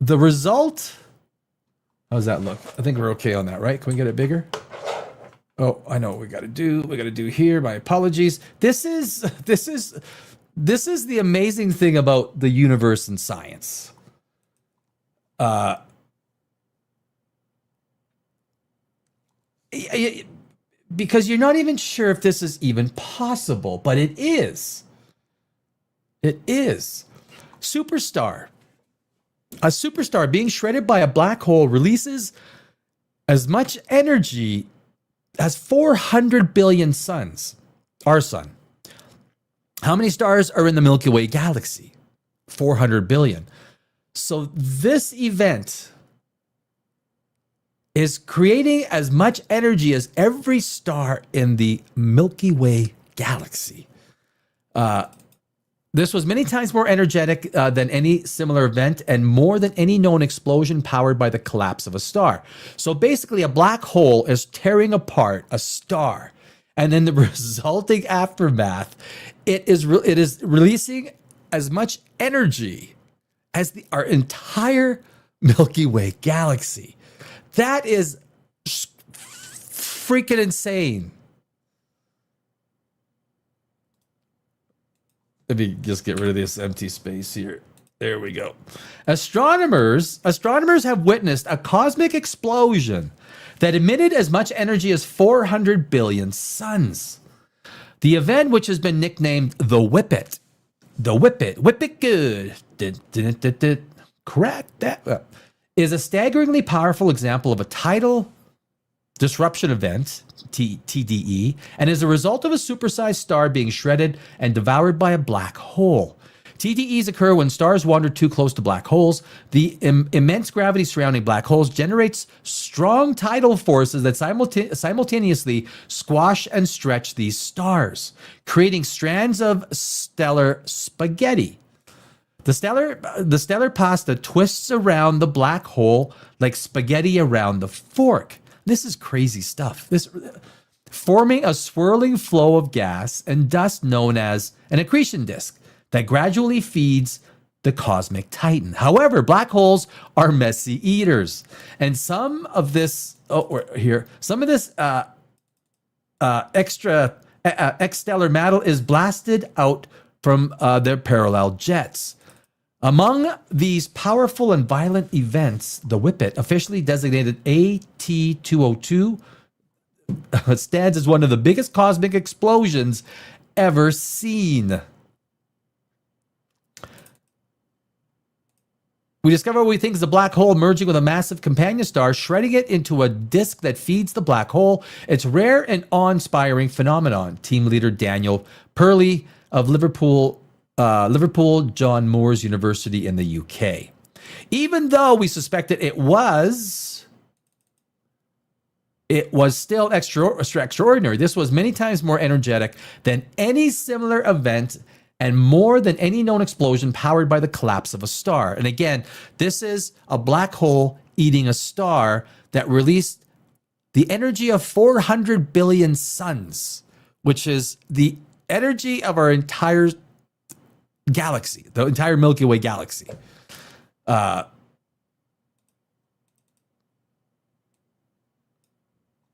the result... How does that look? I think we're okay on that, right? Can we get it bigger? Oh, I know what we got to do. We got to do here. My apologies. This is the amazing thing about the universe and science. Because you're not even sure if this is even possible, but it is. It is. Superstar. A superstar being shredded by a black hole releases as much energy as 400 billion suns. Our sun. How many stars are in the Milky Way galaxy? 400 billion. So this event is creating as much energy as every star in the Milky Way galaxy. This was many times more energetic than any similar event and more than any known explosion powered by the collapse of a star. So basically, a black hole is tearing apart a star. And then the resulting aftermath, it is releasing as much energy as our entire Milky Way galaxy. That is freaking insane. Let me just get rid of this empty space here. There we go. Astronomers have witnessed a cosmic explosion that emitted as much energy as 400 billion suns. The event, which has been nicknamed the Whip It good, correct, that is a staggeringly powerful example of a tidal disruption event, TDE, and is a result of a supersized star being shredded and devoured by a black hole. TDEs occur when stars wander too close to black holes. The immense gravity surrounding black holes generates strong tidal forces that simultaneously squash and stretch these stars, creating strands of stellar spaghetti. The stellar pasta twists around the black hole like spaghetti around the fork. This is crazy stuff. Forming a swirling flow of gas and dust known as an accretion disk that gradually feeds the cosmic titan. However, black holes are messy eaters, and some of this extrastellar matter is blasted out from their parallel jets. Among these powerful and violent events, the Whip It, officially designated AT202, stands as one of the biggest cosmic explosions ever seen. We discover what we think is a black hole merging with a massive companion star, shredding it into a disk that feeds the black hole. It's rare and awe-inspiring phenomenon. Team leader Daniel Purley of Liverpool John Moores University in the UK. Even though we suspected it was still extraordinary. This was many times more energetic than any similar event and more than any known explosion powered by the collapse of a star. And again, this is a black hole eating a star that released the energy of 400 billion suns, which is the energy of our entire galaxy, the entire Milky Way galaxy.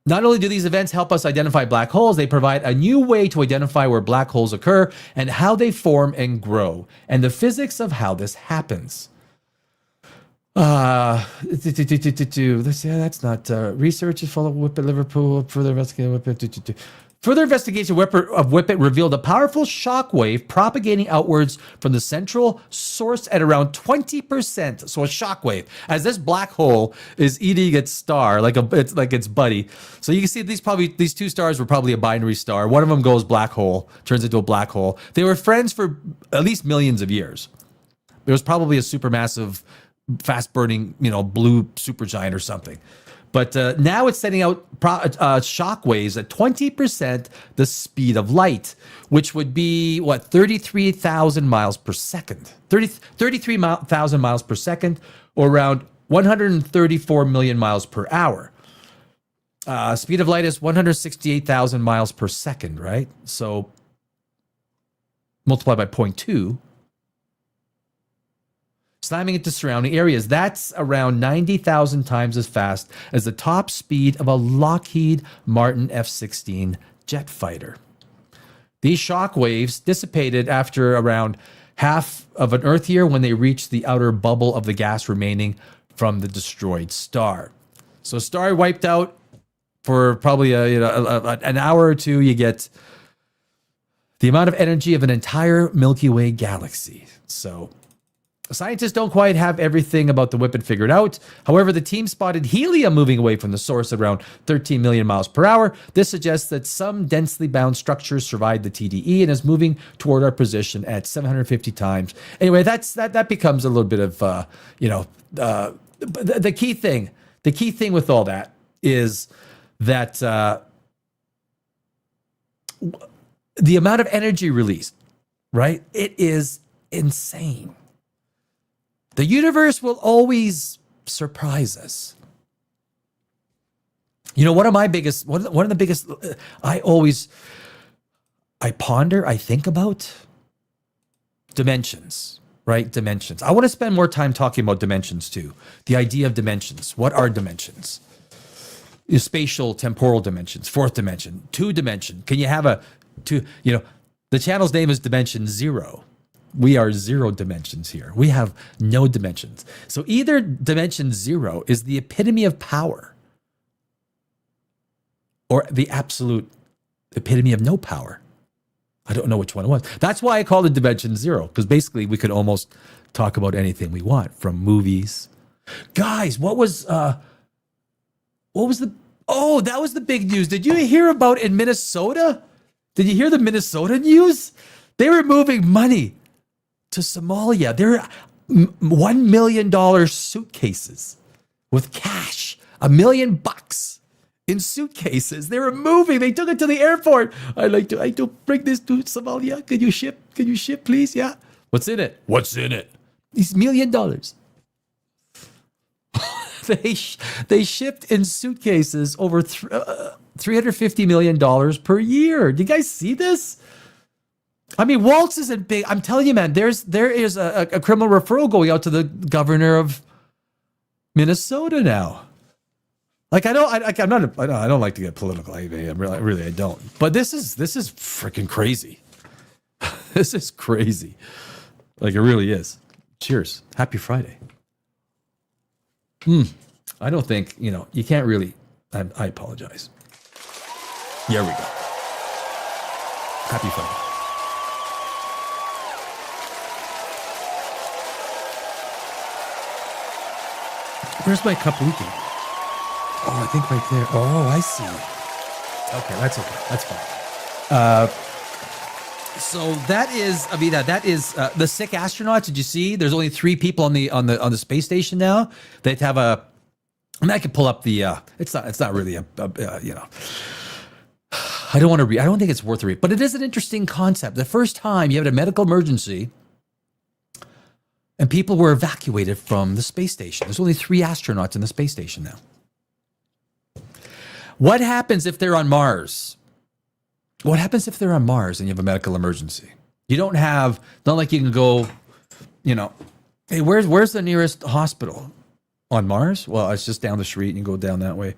Not only do these events help us identify black holes, they provide a new way to identify where black holes occur and how they form and grow, and the physics of how this happens. Let's see, that's not research is full of Whippet Liverpool. Further investigation, Whippet. Further investigation of Whippet revealed a powerful shock wave propagating outwards from the central source at around 20%. So a shock wave, as this black hole is eating its star, it's like its buddy. So you can see these two stars were probably a binary star. One of them goes black hole, turns into a black hole. They were friends for at least millions of years. There was probably a supermassive, fast-burning, blue supergiant or something. But now it's sending out shock waves at 20% the speed of light, which would be, 33,000 miles per second. 33,000 miles per second, or around 134 million miles per hour. Speed of light is 168,000 miles per second, right? So multiply by 0.2. Slamming into surrounding areas. That's around 90,000 times as fast as the top speed of a Lockheed Martin F-16 jet fighter. These shock waves dissipated after around half of an Earth year when they reached the outer bubble of the gas remaining from the destroyed star. So a star wiped out for probably an hour or two, you get the amount of energy of an entire Milky Way galaxy. So scientists don't quite have everything about the Whippet figured out. However, the team spotted helium moving away from the source at around 13 million miles per hour. This suggests that some densely bound structures survived the TDE and is moving toward our position at 750 times. Anyway, that becomes a little bit of the key thing. The key thing with all that is that the amount of energy released, right? It is insane. The universe will always surprise us. One of the biggest, I ponder, I think about dimensions, right? Dimensions. I want to spend more time talking about dimensions too. The idea of dimensions. What are dimensions? Spatial, temporal dimensions, fourth dimension, two dimension. Can you have the channel's name is Dimension Zero. We are zero dimensions here. We have no dimensions. So either dimension zero is the epitome of power or the absolute epitome of no power. I don't know which one it was. That's why I call it dimension zero, because basically we could almost talk about anything we want, from movies. Guys, that was the big news. Did you hear about in Minnesota? Did you hear the Minnesota news? They were moving money to Somalia. They're $1 million suitcases with cash, $1 million in suitcases. They were moving. They took it to the airport. I like to bring this to Somalia. Can you ship, please? Yeah. What's in it? These $1 million. They shipped in suitcases over $350 million per year. Do you guys see this? I mean, Waltz isn't big. I'm telling you, man, there is a criminal referral going out to the governor of Minnesota now. Like, I don't like to get political. I don't. But this is freaking crazy. This is crazy. Like, it really is. Cheers. Happy Friday. I don't think, you can't really, I apologize. Here we go. Happy Friday. Where's my cup leaking? Oh, I think right there. Oh, I see. Okay, that's okay. That's fine. So that is the sick astronauts. Did you see? There's only 3 people on the space station now. They'd have a. I mean, I could pull up the. It's not really a I don't want to read. I don't think it's worth a read, but it is an interesting concept. The first time you had a medical emergency, and people were evacuated from the space station. There's only 3 astronauts in the space station now. What happens if they're on Mars? What happens if they're on Mars and you have a medical emergency? You don't have, not like you can go, hey, where's the nearest hospital? On Mars? Well, it's just down the street and you go down that way.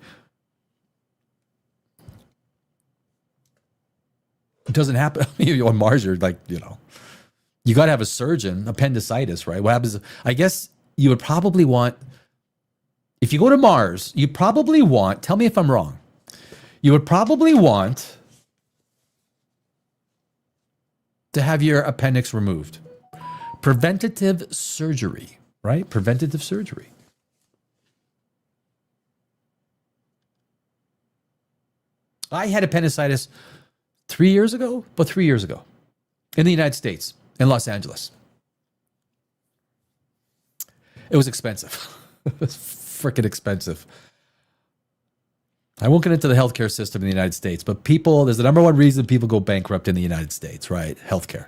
It doesn't happen. On Mars, you're like, you got to have a surgeon, appendicitis, right? What happens? I guess you would probably want, if you go to Mars, you probably want, tell me if I'm wrong, you would probably want to have your appendix removed. Preventative surgery, right? Preventative surgery. I had appendicitis 3 years ago, in the United States, in Los Angeles. It was expensive. It was freaking expensive. I won't get into the healthcare system in the United States, but there's the number one reason people go bankrupt in the United States, right? Healthcare.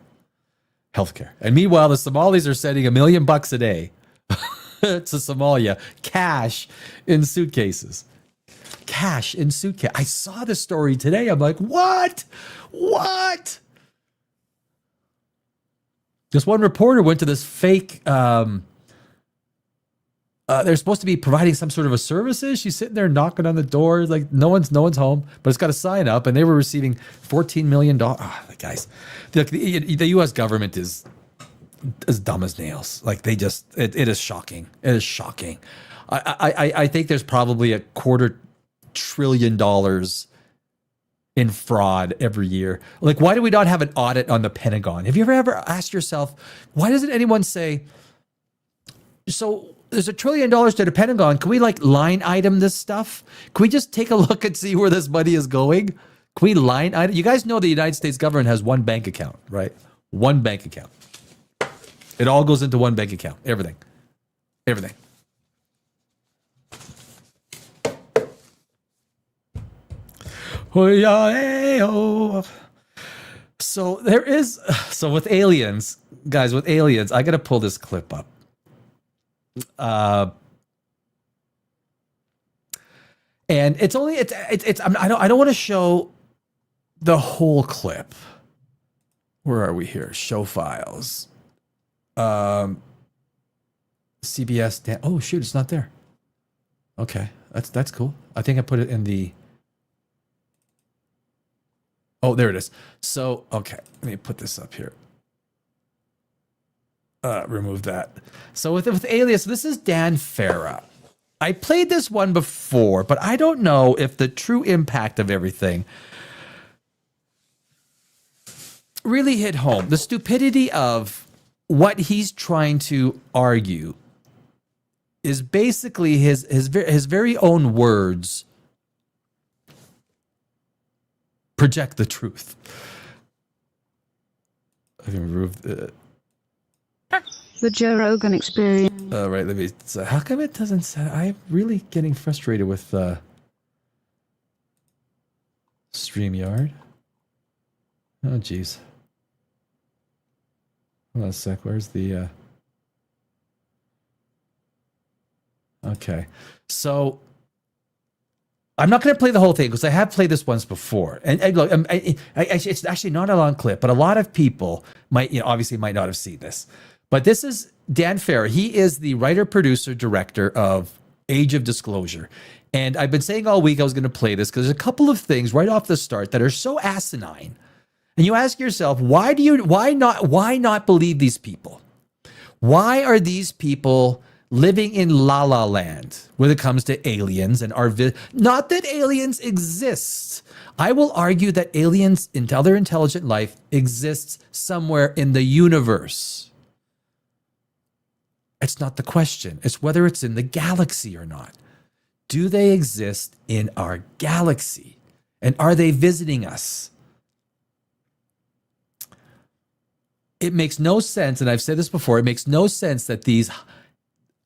And meanwhile, the Somalis are sending $1 million a day to Somalia, cash in suitcases. I saw this story today. I'm like, what? This one reporter went to this fake, they're supposed to be providing some sort of a services. She's sitting there knocking on the door, like no one's home, but it's got a sign up, and they were receiving $14 million. Oh, guys, the U.S. government is as dumb as nails. Like it is shocking. It is shocking. I think there's probably $250 billion in fraud every year. Like, why do we not have an audit on the Pentagon? Have you ever asked yourself, why doesn't anyone say, so there's $1 trillion to the Pentagon. Can we line item this stuff? Can we just take a look and see where this money is going? Can we line item? You guys know the United States government has one bank account, right? One bank account. It all goes into one bank account. Everything. So with aliens, guys, I got to pull this clip up. And it's I don't want to show the whole clip. Where are we here? Show files. CBS. Oh shoot, it's not there. Okay, that's cool. I think I put it in the. Oh, there it is. So okay, let me put this up here. Remove that. So with Alias, this is Dan Farah. I played this one before, but I don't know if the true impact of everything really hit home. The stupidity of what he's trying to argue is basically his very own words project the truth. I can remove the Joe Rogan experience. Right, let me. So how come it doesn't say? I'm really getting frustrated with StreamYard. Oh, geez. Hold on a sec. Where's the? Okay, so I'm not going to play the whole thing because I have played this once before, and look, it's actually not a long clip, but a lot of people might not have seen this. But this is Dan Farah. He is the writer, producer, director of Age of Disclosure. And I've been saying all week I was going to play this because there's a couple of things right off the start that are so asinine. And you ask yourself, why not believe these people? Why are these people living in La La Land when it comes to aliens and not that aliens exist. I will argue that aliens and other intelligent life exists somewhere in the universe. It's not the question. It's whether it's in the galaxy or not. Do they exist in our galaxy? And are they visiting us? It makes no sense, and I've said this before, it makes no sense that these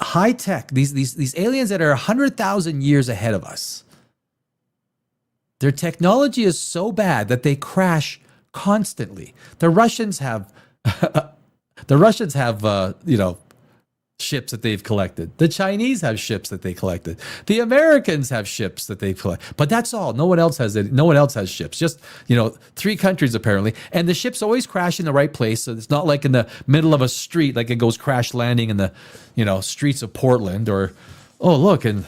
high tech, these aliens that are 100,000 years ahead of us, their technology is so bad that they crash constantly. The Russians have ships that they've collected. The Chinese have ships that they collected. The Americans have ships that they've collected. But that's all. No one else has it. No one else has ships. Just, 3 countries apparently. And the ships always crash in the right place. So it's not like in the middle of a street, like it goes crash landing in the, streets of Portland or, oh, look, and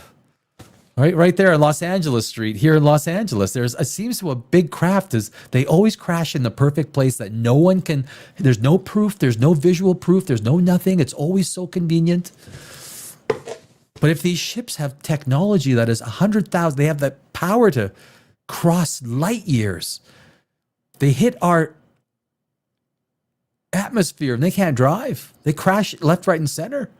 right there in Los Angeles Street, here in Los Angeles, it seems to a big craft is they always crash in the perfect place that no one can, there's no proof, there's no visual proof, there's no nothing. It's always so convenient. But if these ships have technology that is 100,000, they have the power to cross light years. They hit our atmosphere and they can't drive. They crash left, right, and center.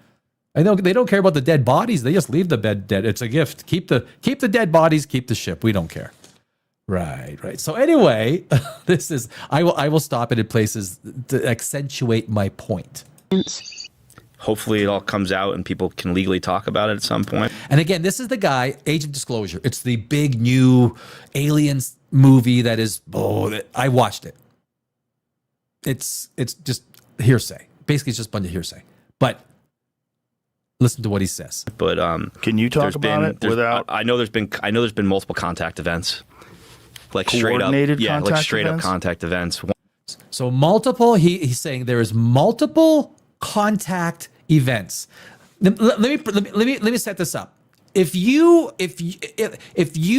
I know they don't care about the dead bodies. They just leave the bed dead. It's a gift. Keep the dead bodies. Keep the ship. We don't care. Right. So anyway, this is I will stop it in places to accentuate my point. Hopefully it all comes out and people can legally talk about it at some point. And again, this is the guy, Age of Disclosure. It's the big new aliens movie that is, I watched it. It's just hearsay. Basically, it's just a bunch of hearsay. But listen to what he says. But can you talk about it without? I know there's been multiple contact events. Like coordinated straight up, contact like straight events? up contact events. So multiple, he's saying there is multiple contact events. Let me set this up. If you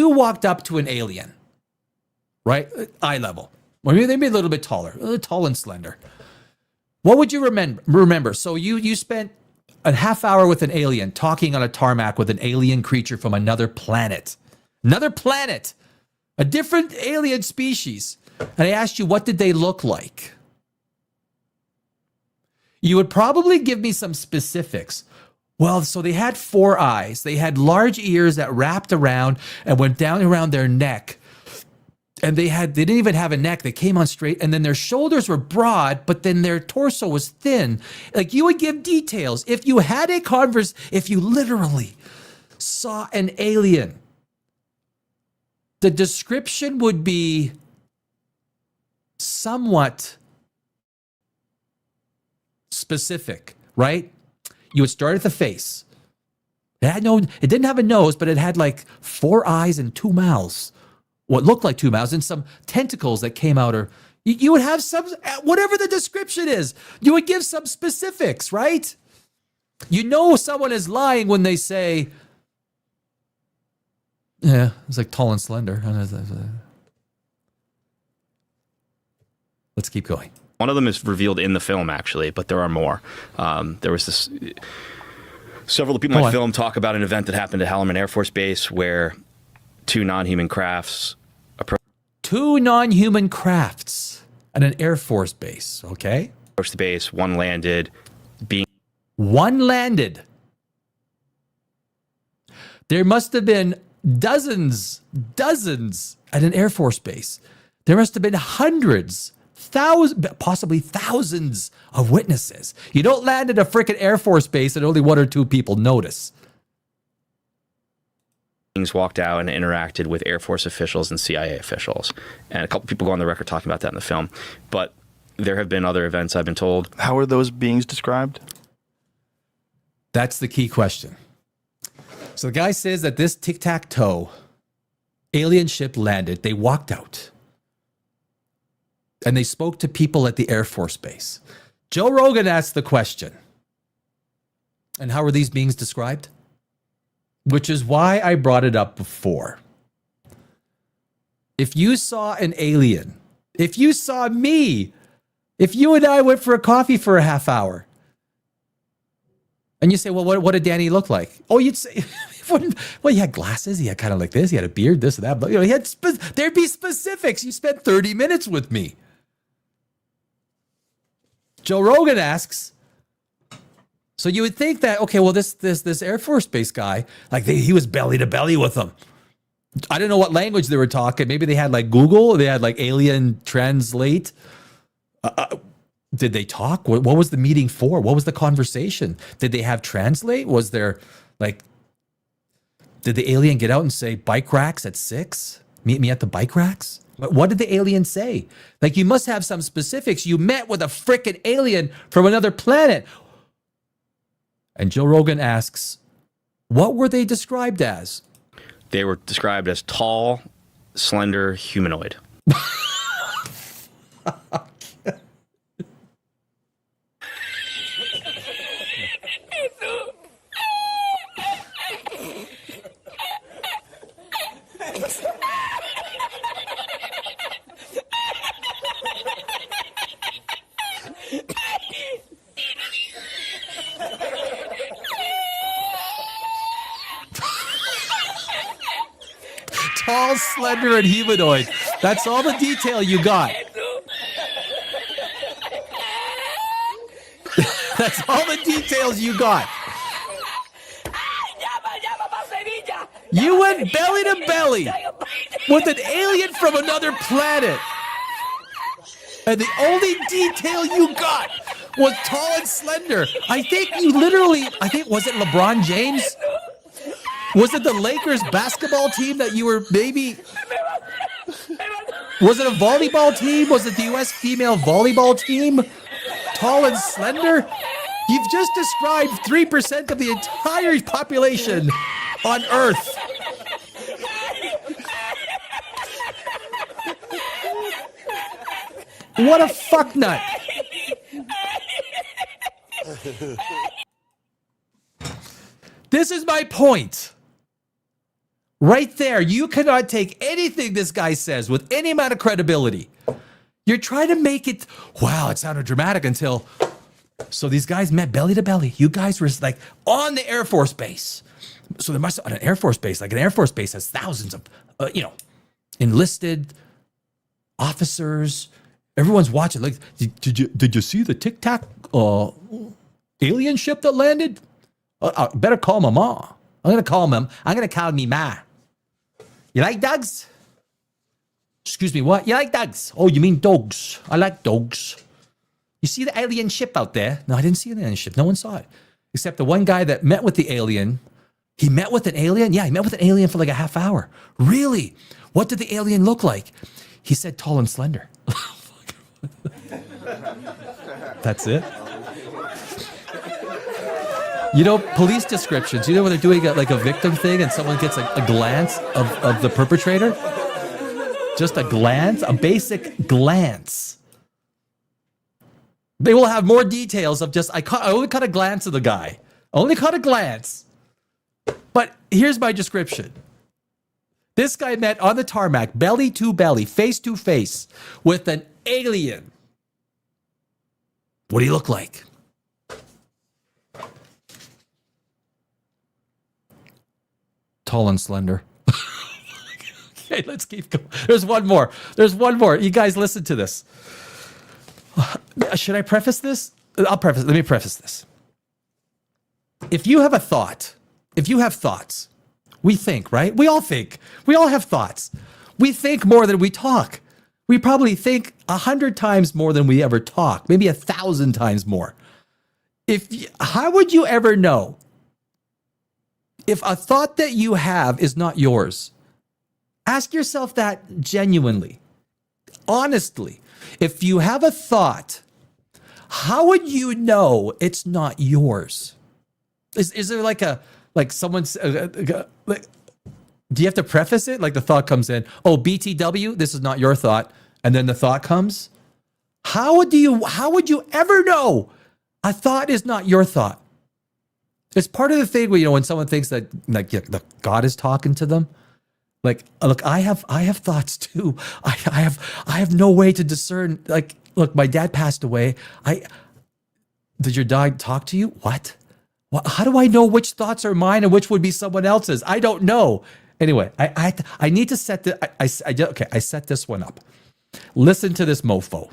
walked up to an alien, right, eye level, or maybe a little bit taller, tall and slender, what would you remember? So you spent a half hour with an alien talking on a tarmac with an alien creature from another planet, a different alien species, and I asked you, what did they look like? You would probably give me some specifics. Well, so they had 4 eyes. They had large ears that wrapped around and went down around their neck. And they didn't even have a neck. They came on straight. And then their shoulders were broad, but then their torso was thin. Like, you would give details. If you had if you literally saw an alien, the description would be somewhat specific, right? You would start at the face. It didn't have a nose, but it had like 4 eyes and 2 mouths. What looked like 2 mouths and some tentacles that came out, or you would have some, whatever the description is, you would give some specifics, right? You know someone is lying when they say, yeah, it's like tall and slender. Let's keep going. One of them is revealed in the film, actually, but there are more. There was this. Several of the people in my film talk about an event that happened at Hallerman Air Force Base where 2 non-human crafts approached. 2 non-human crafts at an Air Force base, okay? Approached the base. One landed. One landed. There must have been dozens at an Air Force base. There must have been hundreds, possibly thousands of witnesses. You don't land at a frickin' Air Force base and only 1 or 2 people notice. Walked out and interacted with Air Force officials and CIA officials. And a couple people go on the record talking about that in the film. But there have been other events, I've been told. How are those beings described? That's the key question. So the guy says that this tic-tac-toe alien ship landed. They walked out. And they spoke to people at the Air Force Base. Joe Rogan asked the question. And how are these beings described? Which is why I brought it up before. If you saw an alien, if you saw me, if you and I went for a coffee for a half hour, and you say, well, what did Danny look like? Oh, you'd say, well, he had glasses, he had kind of like this, he had a beard, this and that. But he had there'd be specifics. You spent 30 minutes with me. Joe Rogan asks, so you would think that, okay, well, this Air Force Base guy, like he was belly to belly with them. I don't know what language they were talking. Maybe they had like Google, they had like Alien Translate. Did they talk? What was the meeting for? What was the conversation? Did they have Translate? Was there like, did the alien get out and say bike racks at 6? Meet me at the bike racks? What did the alien say? Like, you must have some specifics. You met with a frickin' alien from another planet. And Joe Rogan asks, what were they described as? They were described as tall, slender, humanoid. tall, slender, and humanoid. That's all the detail you got. That's all the details you got. You went belly to belly with an alien from another planet. And the only detail you got was tall and slender. I think was it LeBron James? Was it the Lakers basketball team that you were maybe? Was it a volleyball team? Was it the U.S. female volleyball team? Tall and slender? You've just described 3% of the entire population on Earth. What a fucknut. This is my point. Right there, you cannot take anything this guy says with any amount of credibility. You're trying to make it, wow, it sounded dramatic until, so these guys met belly to belly. You guys were like on the Air Force Base. So there must, on an Air Force Base, like an Air Force Base has thousands of, enlisted officers. Everyone's watching. Like, did you see the Tic Tac alien ship that landed? Better call my ma. I'm gonna call me ma. You like dogs? Excuse me, what? You like dogs? Oh, you mean dogs? I like dogs. You see the alien ship out there? No, I didn't see the alien ship. No one saw it, except the one guy that met with the alien. He met with an alien. Yeah, he met with an alien for like a half hour. Really? What did the alien look like? He said tall and slender. That's it. Police descriptions, when they're doing a victim thing and someone gets a glance of the perpetrator? Just a glance, a basic glance. They will have more details of just, I only caught a glance of the guy. Only caught a glance. But here's my description. This guy met on the tarmac, belly to belly, face to face, with an alien. What do you look like? Tall and slender. Okay, let's keep going. There's one more. You guys listen to this. Should I preface this? Let me preface this. If you have thoughts, we think, right? We all think. We all have thoughts. We think more than we talk. We probably think 100 times more than we ever talk, maybe 1,000 times more. How would you ever know if a thought that you have is not yours? Ask yourself that genuinely, honestly. If you have a thought, how would you know it's not yours? Is there someone's do you have to preface it? Like the thought comes in, oh, BTW, this is not your thought. And then the thought comes. How would you ever know a thought is not your thought? It's part of the thing where, when someone thinks that God is talking to them. Like, look, I have thoughts too. I have no way to discern. Like, look, my dad passed away. Did your dad talk to you? What? How do I know which thoughts are mine and which would be someone else's? I don't know. Anyway, I need to set I set this one up. Listen to this mofo.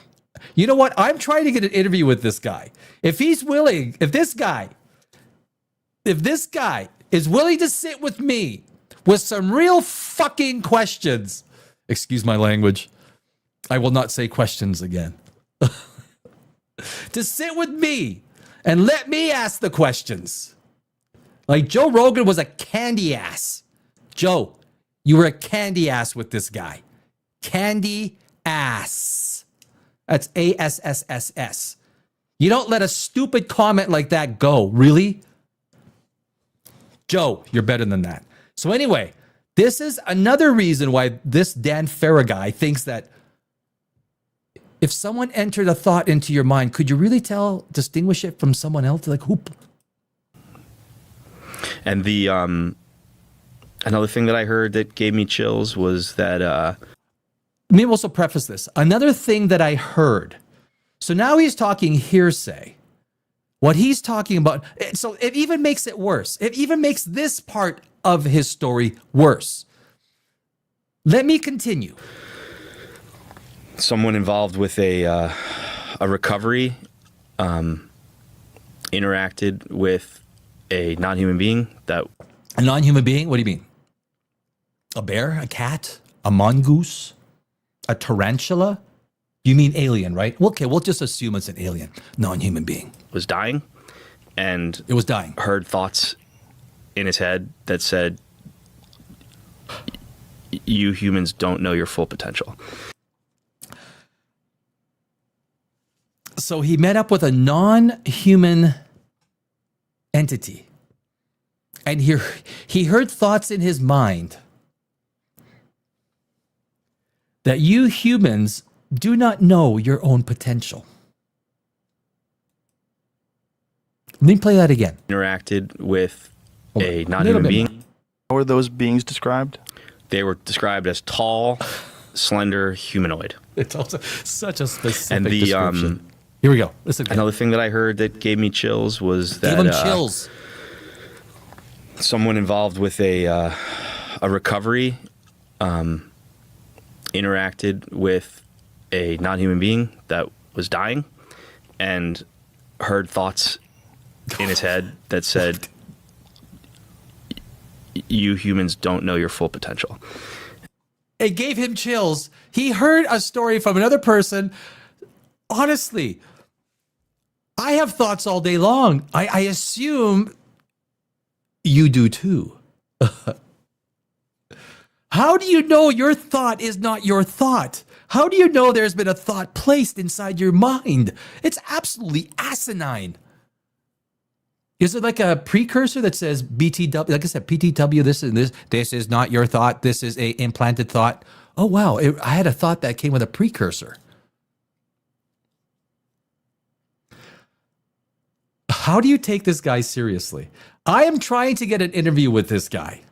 You know what? I'm trying to get an interview with this guy. If he's willing, if this guy is willing to sit with me with some real fucking questions, excuse my language, I will not say questions again. To sit with me and let me ask the questions. Like Joe Rogan was a candy ass. Joe, you were a candy ass with this guy. Candy ass. That's ASSSS. You don't let a stupid comment like that go. Really? Joe, you're better than that. So anyway, this is another reason why this Dan Farah guy thinks that if someone entered a thought into your mind, could you really distinguish it from someone else? Like who? And the another thing that I heard that gave me chills was that. Let me also preface this. Another thing that I heard. So now he's talking hearsay. What he's talking about. So it even makes it worse. It even makes this part of his story worse. Let me continue. Someone involved with a recovery interacted with a non-human being that... A non-human being? What do you mean? A bear? A cat? A mongoose? A tarantula? You mean alien, right? Okay, we'll just assume it's an alien, non-human being. Was dying, and it was dying. Heard thoughts in his head that said, "You humans don't know your full potential." So he met up with a non-human entity, and he heard thoughts in his mind that you humans do not know your own potential. Let me play that again. Interacted with a non-human being. How were those beings described? They were described as tall, slender, humanoid. It's also such a specific and the, description. Here we go. Listen. Another thing that I heard that gave me chills was that gave him chills. Someone involved with a recovery interacted with a non-human being that was dying and heard thoughts in his head that said, "You humans don't know your full potential." It gave him chills. He heard a story from another person. Honestly, I have thoughts all day long. I assume you do too. How do you know your thought is not your thought? How do you know there's been a thought placed inside your mind? It's absolutely asinine. Is it like a precursor that says BTW? Like I said, PTW, this and this. This is not your thought. This is a implanted thought. Oh, wow. I had a thought that came with a precursor. How do you take this guy seriously? I am trying to get an interview with this guy.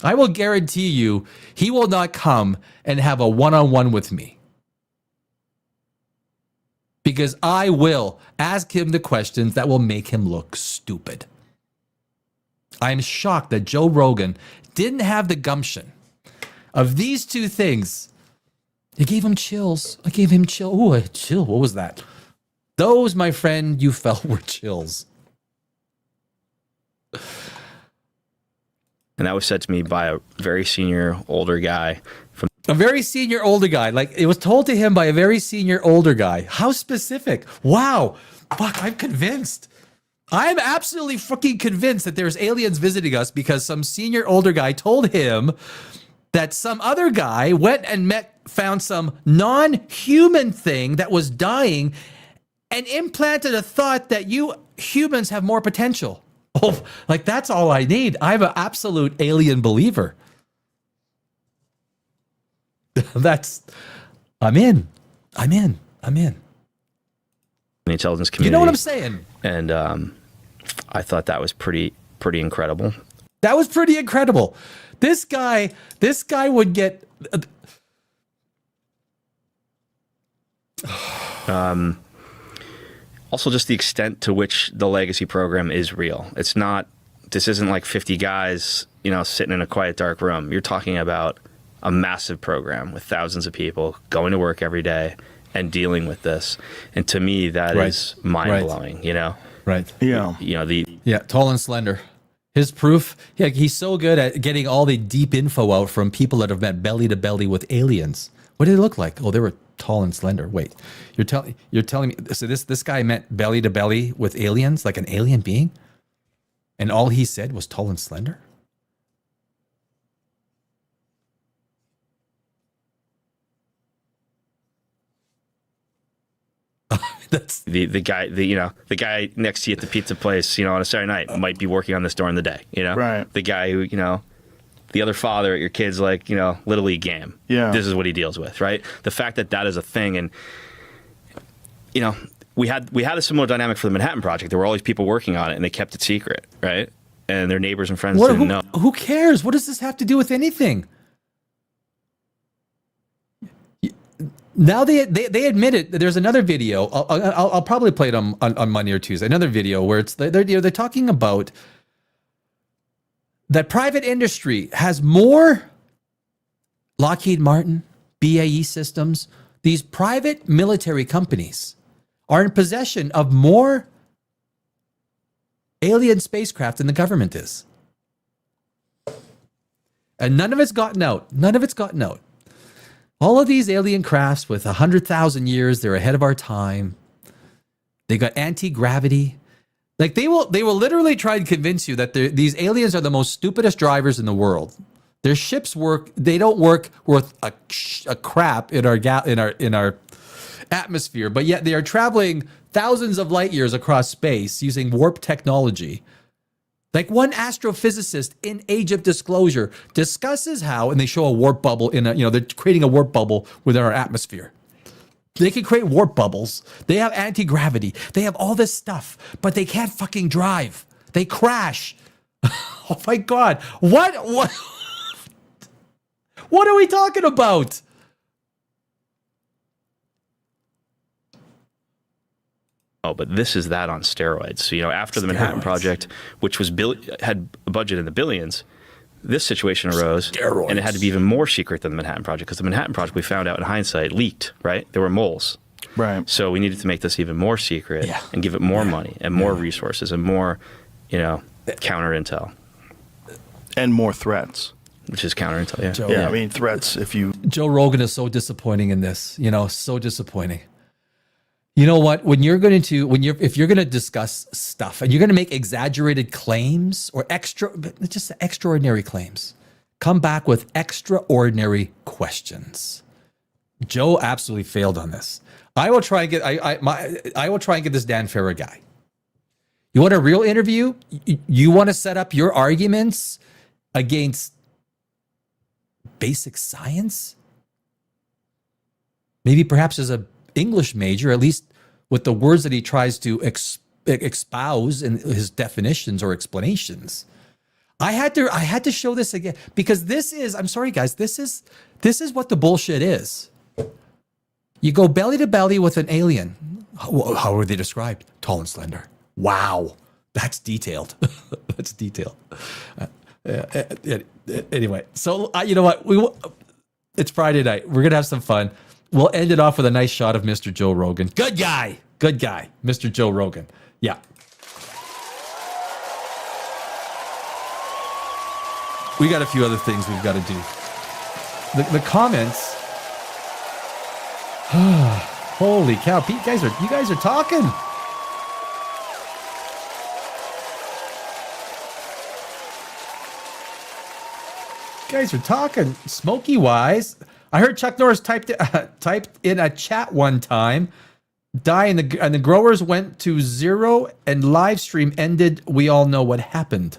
I will guarantee you he will not come and have a one-on-one with me. Because I will ask him the questions that will make him look stupid. I am shocked that Joe Rogan didn't have the gumption of these two things. It gave him chills. I gave him chill. Ooh, a chill. What was that? Those, my friend, you felt were chills. And that was said to me by a very senior, older guy. A very senior, older guy. Like, it was told to him by a very senior, older guy. How specific. Wow. Fuck, I'm convinced. I'm absolutely fucking convinced that there's aliens visiting us because some senior, older guy told him that some other guy went and found some non-human thing that was dying and implanted a thought that you humans have more potential. Oh, like that's all I need. I'm an absolute alien believer. I'm in. The intelligence community. You know what I'm saying? And I thought that was pretty incredible. That was pretty incredible. This guy would get. Also, just the extent to which the legacy program is real. This isn't like 50 guys, sitting in a quiet, dark room. You're talking about a massive program with thousands of people going to work every day and dealing with this. And to me, that is mind-blowing, Right. Yeah. Tall and slender. His proof, he's so good at getting all the deep info out from people that have met belly to belly with aliens. What did it look like? Oh, they were tall and slender. Wait, you're telling me so this guy met belly to belly with aliens, like an alien being? And all he said was tall and slender? That's the guy next to you at the pizza place, on a Saturday night might be working on this during the day, Right. The guy who, the other father at your kid's Little League game. Yeah. This is what he deals with, right? The fact that is a thing, and we had a similar dynamic for the Manhattan Project. There were all these people working on it, and they kept it secret, right? And their neighbors and friends didn't know. Who cares? What does this have to do with anything? Now they admitted. There's another video. I'll probably play it on Monday or Tuesday. Another video where they're talking about that private industry has more Lockheed Martin, BAE Systems, these private military companies are in possession of more alien spacecraft than the government is. And none of it's gotten out. None of it's gotten out. All of these alien crafts with 100,000 years, they're ahead of our time. They got anti-gravity. Like they will literally try and convince you that these aliens are the most stupidest drivers in the world. Their ships they don't work worth a crap in our atmosphere, but yet they are traveling thousands of light years across space using warp technology. Like one astrophysicist in Age of Disclosure discusses how, and they show a warp bubble they're creating a warp bubble within our atmosphere. They can create warp bubbles. They have anti-gravity. They have all this stuff, but they can't fucking drive. They crash. Oh my God. What are we talking about? Oh, but this is that on steroids. So, after the Manhattan Project, which was had a budget in the billions, this situation arose, and it had to be even more secret than the Manhattan Project, because the Manhattan Project, we found out in hindsight, leaked, right? There were moles. Right. So we needed to make this even more secret and give it more money and more resources and more, counter intel. And more threats. Which is counter intel, yeah. Yeah, I mean, threats if you... Joe Rogan is so disappointing in this, so disappointing. You know what? If you're going to discuss stuff and you're going to make exaggerated claims or just extraordinary claims, come back with extraordinary questions. Joe absolutely failed on this. I will try and get this Dan Farah guy. You want a real interview? You want to set up your arguments against basic science? Maybe perhaps as a English major, at least with the words that he tries to espouse in his definitions or explanations. I had to show this again because I'm sorry guys, this is what the bullshit is. You go belly to belly with an alien. How are they described? Tall and slender. Wow. That's detailed. That's detailed. Anyway, so you know what? It's Friday night. We're going to have some fun. We'll end it off with a nice shot of Mr. Joe Rogan. Good guy, Mr. Joe Rogan. Yeah. We got a few other things we've got to do. The comments. Holy cow, Pete, you guys are talking. You guys are talking. Smokey Wise. I heard Chuck Norris typed in a chat one time, and the growers went to zero and live stream ended. We all know what happened.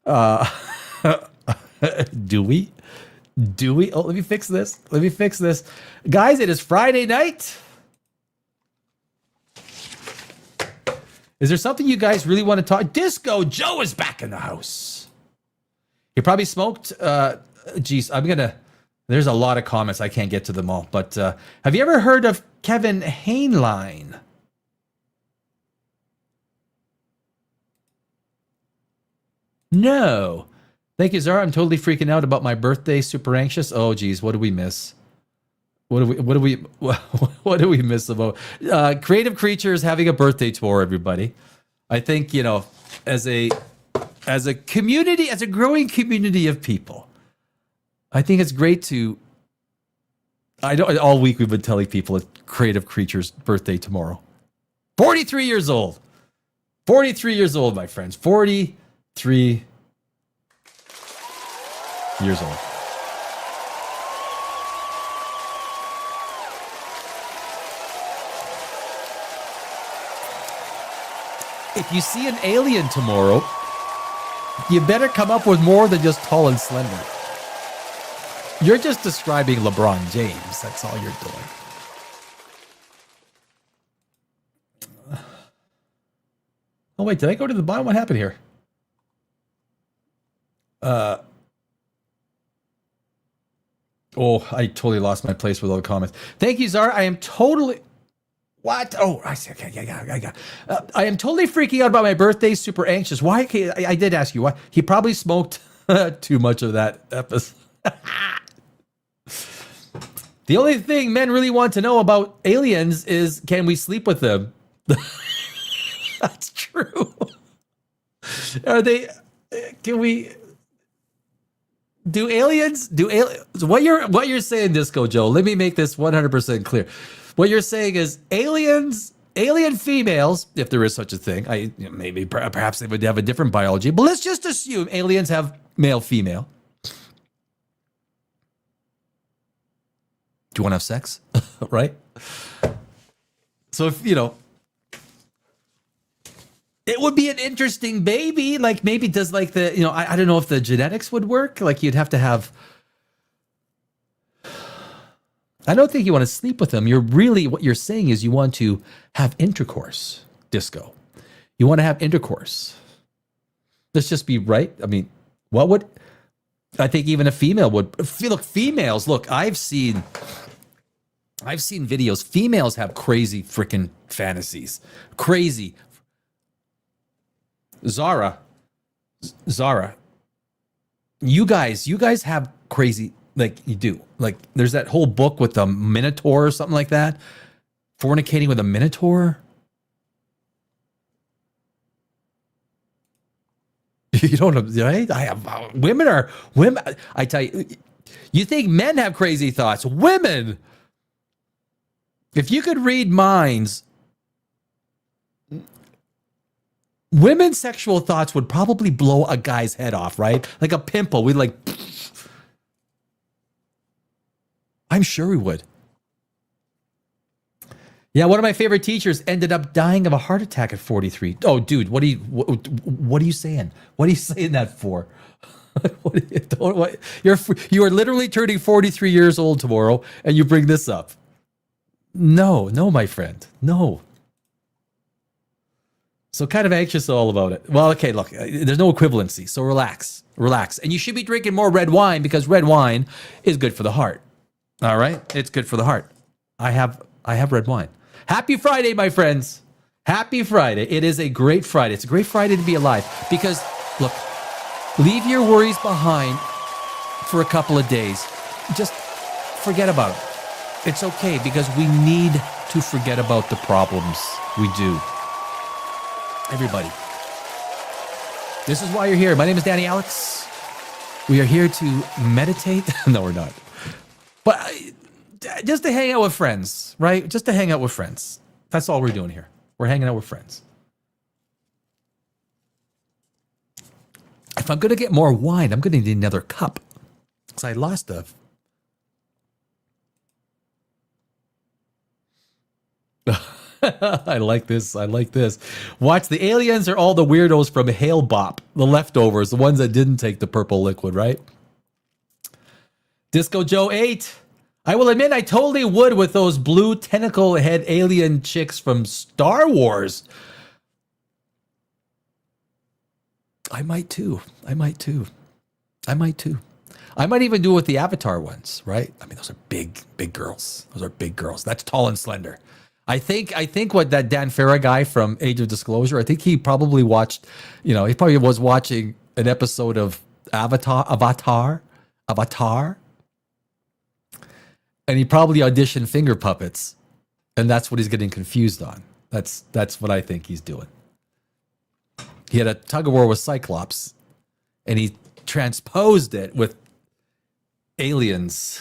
Do we? Oh, let me fix this. Guys, it is Friday night. Is there something you guys really want to talk? Disco Joe is back in the house. He probably smoked. There's a lot of comments. I can't get to them all. But have you ever heard of Kevin Hainline? No. Thank you, Zara. I'm totally freaking out about my birthday. Super anxious. Oh, geez. What do we miss? What do we miss about Creative Creatures having a birthday tour, everybody? I think, as a community, as a growing community of people, I think it's great to. All week we've been telling people it's Creative Creatures' birthday tomorrow. 43 years old. 43 years old, my friends. 43 years old. If you see an alien tomorrow, you better come up with more than just tall and slender. You're just describing LeBron James. That's all you're doing. Oh, wait, did I go to the bottom? What happened here? Oh, I totally lost my place with all the comments. Thank you, Zara. I am totally... What? Oh, I see. Okay, I got. I am totally freaking out about my birthday. Super anxious. Why? I did ask you why. He probably smoked too much of that episode. The only thing men really want to know about aliens is, can we sleep with them? That's true. Are they? Can we? Do aliens? What you're saying, Disco Joe? Let me make this 100% clear. What you're saying is aliens, alien females, if there is such a thing. Maybe perhaps they would have a different biology, but let's just assume aliens have male, female. Do you want to have sex? Right? So if it would be an interesting baby. Like maybe does like the, I don't know if the genetics would work. Like you'd have to have, I don't think you want to sleep with them. What you're saying is you want to have intercourse, Disco. You want to have intercourse. Let's just be right. I mean, I think even a female would. Look, females, I've seen videos. Females have crazy freaking fantasies. Crazy. Zara, you guys have crazy, like you do. Like there's that whole book with the Minotaur or something like that. Fornicating with a Minotaur. You don't know, right? I have women. I tell you, you think men have crazy thoughts? Women. If you could read minds, women's sexual thoughts would probably blow a guy's head off, right? Like a pimple. We'd like, I'm sure we would. Yeah, one of my favorite teachers ended up dying of a heart attack at 43. Oh, dude, what are you saying? What are you saying that for? You are literally turning 43 years old tomorrow, and you bring this up. No, my friend, no. So kind of anxious all about it. Well, okay, look, there's no equivalency, so relax. And you should be drinking more red wine because red wine is good for the heart. All right? It's good for the heart. I have red wine. Happy Friday, my friends. Happy Friday. It is a great Friday. It's a great Friday to be alive because, look, leave your worries behind for a couple of days. Just forget about it. It's okay because we need to forget about the problems. We do. Everybody. This is why you're here. My name is Danny Alex. We are here to meditate. No, we're not. But just to hang out with friends, right? Just to hang out with friends. That's all we're doing here. We're hanging out with friends. If I'm going to get more wine, I'm going to need another cup. Because I lost a... I like this. Watch, the aliens are all the weirdos from Hale Bop. The leftovers, the ones that didn't take the purple liquid, right? Disco Joe 8. I will admit I totally would with those blue tentacle head alien chicks from Star Wars. I might too. I might even do it with the Avatar ones, right? I mean, those are big girls. That's tall and slender. I think what that Dan Farah guy from Age of Disclosure, I think he probably watched, he probably was watching an episode of Avatar, and he probably auditioned finger puppets, and that's what he's getting confused on. That's what I think he's doing. He had a tug of war with Cyclops, and he transposed it with aliens.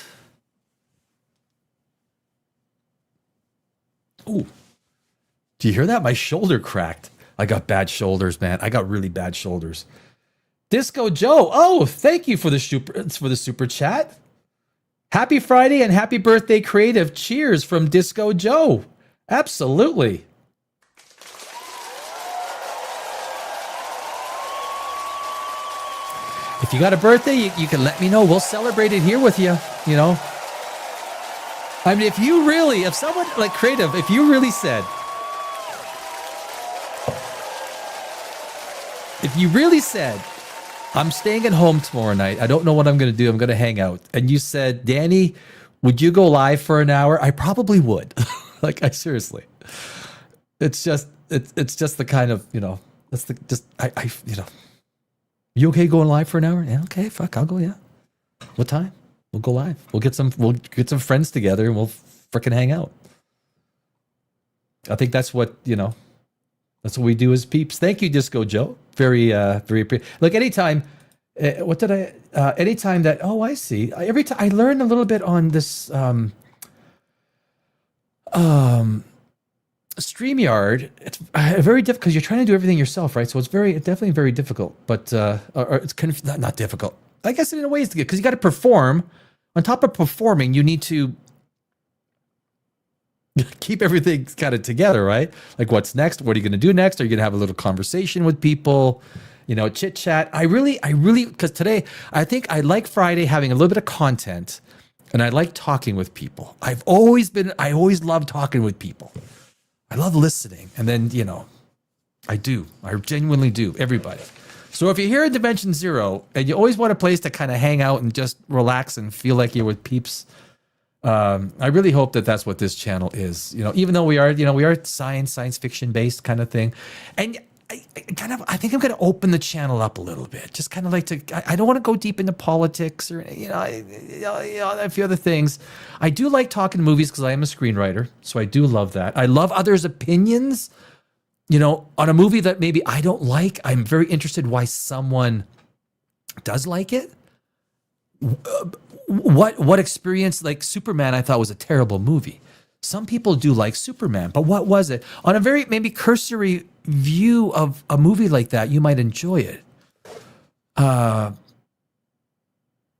Ooh, do you hear that? My shoulder cracked. I got bad shoulders, man. I got really bad shoulders. Disco Joe. Oh, thank you for the super chat. Happy Friday and happy birthday, Creative. Cheers from Disco Joe. Absolutely. If you got a birthday, you can let me know. We'll celebrate it here with you, I mean, if someone like Creative, if you really said, I'm staying at home tomorrow night, I don't know what I'm going to do, I'm going to hang out, and you said, Danny, would you go live for an hour? I probably would. Like, I seriously. It's just the kind of, you okay going live for an hour? Yeah, okay, fuck, I'll go, yeah. What time? We'll go live. We'll get some friends together and we'll freaking hang out. I think that's what, that's what we do as peeps. Thank you, Disco Joe. Very look, anytime anytime that, I see. Every time I learn a little bit on this StreamYard, it's very difficult because you're trying to do everything yourself, right? So it's definitely very difficult, but or it's kind of not difficult. I guess in a way it's good because you got to perform. On top of performing, you need to keep everything kind of together, right? Like what's next? What are you going to do next? Are you going to have a little conversation with people? Chit chat. I really, because today I think I like Friday having a little bit of content, and I like talking with people. I always love talking with people. I love listening, and then I genuinely do. Everybody. So if you're here at Dimension Zero and you always want a place to kind of hang out and just relax and feel like you're with peeps, I really hope that that's what this channel is. Even though we are science fiction based kind of thing, and I think I'm going to open the channel up a little bit. Just kind of like I don't want to go deep into politics or a few other things. I do like talking movies because I am a screenwriter, so I do love that. I love others' opinions. On a movie that maybe I don't like, I'm very interested why someone does like it. What experience, like Superman, I thought was a terrible movie. Some people do like Superman, but what was it? On a very maybe cursory view of a movie like that, you might enjoy it. And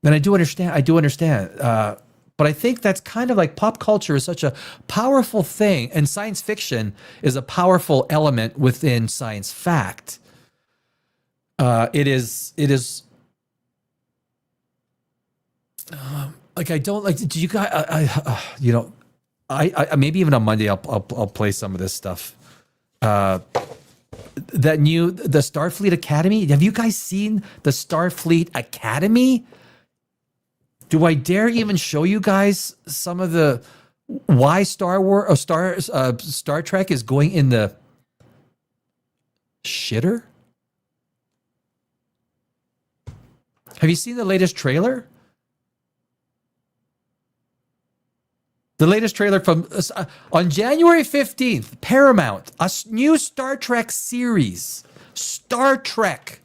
I do understand. But I think that's kind of like pop culture is such a powerful thing, and science fiction is a powerful element within science fact. It is. Like I don't like. Do you guys? I maybe even on Monday I'll play some of this stuff. The Starfleet Academy. Have you guys seen the Starfleet Academy? Do I dare even show you guys some of the why Star Trek is going in the shitter? Have you seen the latest trailer? The latest trailer from on January 15th, Paramount, a new Star Trek series. Star Trek.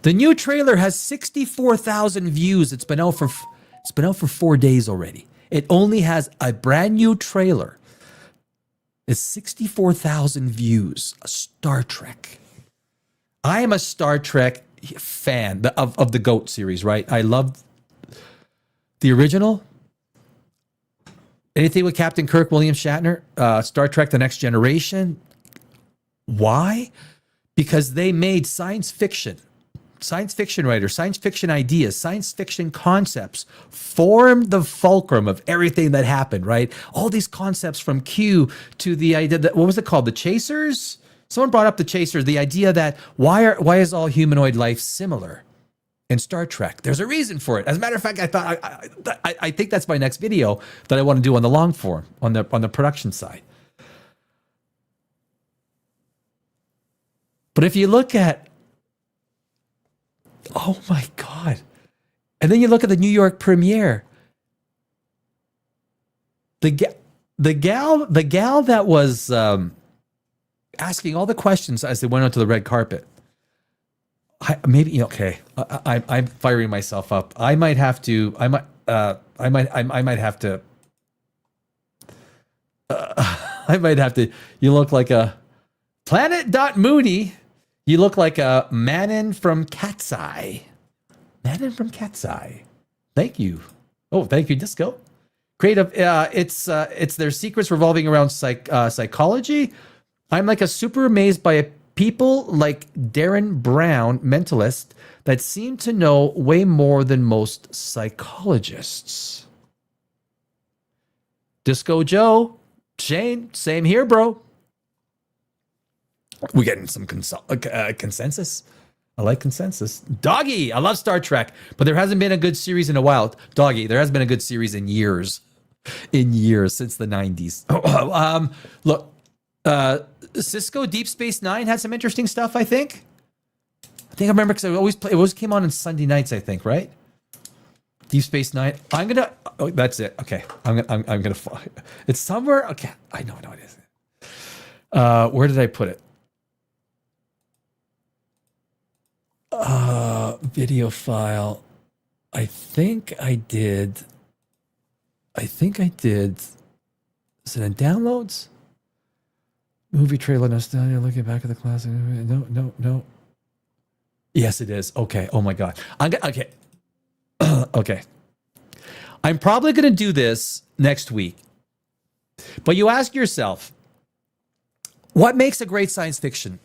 The new trailer has 64,000 views. It's been out for 4 days already. It only has a brand new trailer. It's 64,000 views. A Star Trek. I am a Star Trek fan of the GOAT series, right? I love the original. Anything with Captain Kirk, William Shatner, Star Trek: The Next Generation. Why? Because they made science fiction writers, science fiction ideas, science fiction concepts formed the fulcrum of everything that happened, right? All these concepts from Q to the idea that, what was it called? The Chasers? Someone brought up the Chasers, the idea that why is all humanoid life similar in Star Trek? There's a reason for it. As a matter of fact, I think that's my next video that I want to do on the long form, on the production side. But if you look at, oh my God. And then you look at the New York premiere. The gal that was asking all the questions as they went onto the red carpet. I'm firing myself up. I might have to. I might have to. You look like a Planet.Mooney. You look like a Manon from Cat's Eye. Manon from Cat's Eye. Thank you. Oh, thank you, Disco. Creative. It's their secrets revolving around psychology. I'm like a super amazed by people like Darren Brown, mentalist, that seem to know way more than most psychologists. Disco Joe, Shane, same here, bro. We're getting some consensus. I like consensus. Doggy, I love Star Trek, but there hasn't been a good series in a while. Doggy, there hasn't been a good series in years. Since the 90s. Look, Cisco Deep Space Nine had some interesting stuff, I think. I think I remember because I always play. It always came on Sunday nights, I think, right? Deep Space Nine. I'm gonna. Oh, that's it. Okay. I'm gonna. It's somewhere. Okay. I know it is. Where did I put it? Video file. I think I did. Is it in downloads? Movie trailer nostalgia. Looking back at the classic. No. Yes, it is. Okay. Oh my God. Okay. Okay. I'm probably going to do this next week. But you ask yourself, what makes a great science fiction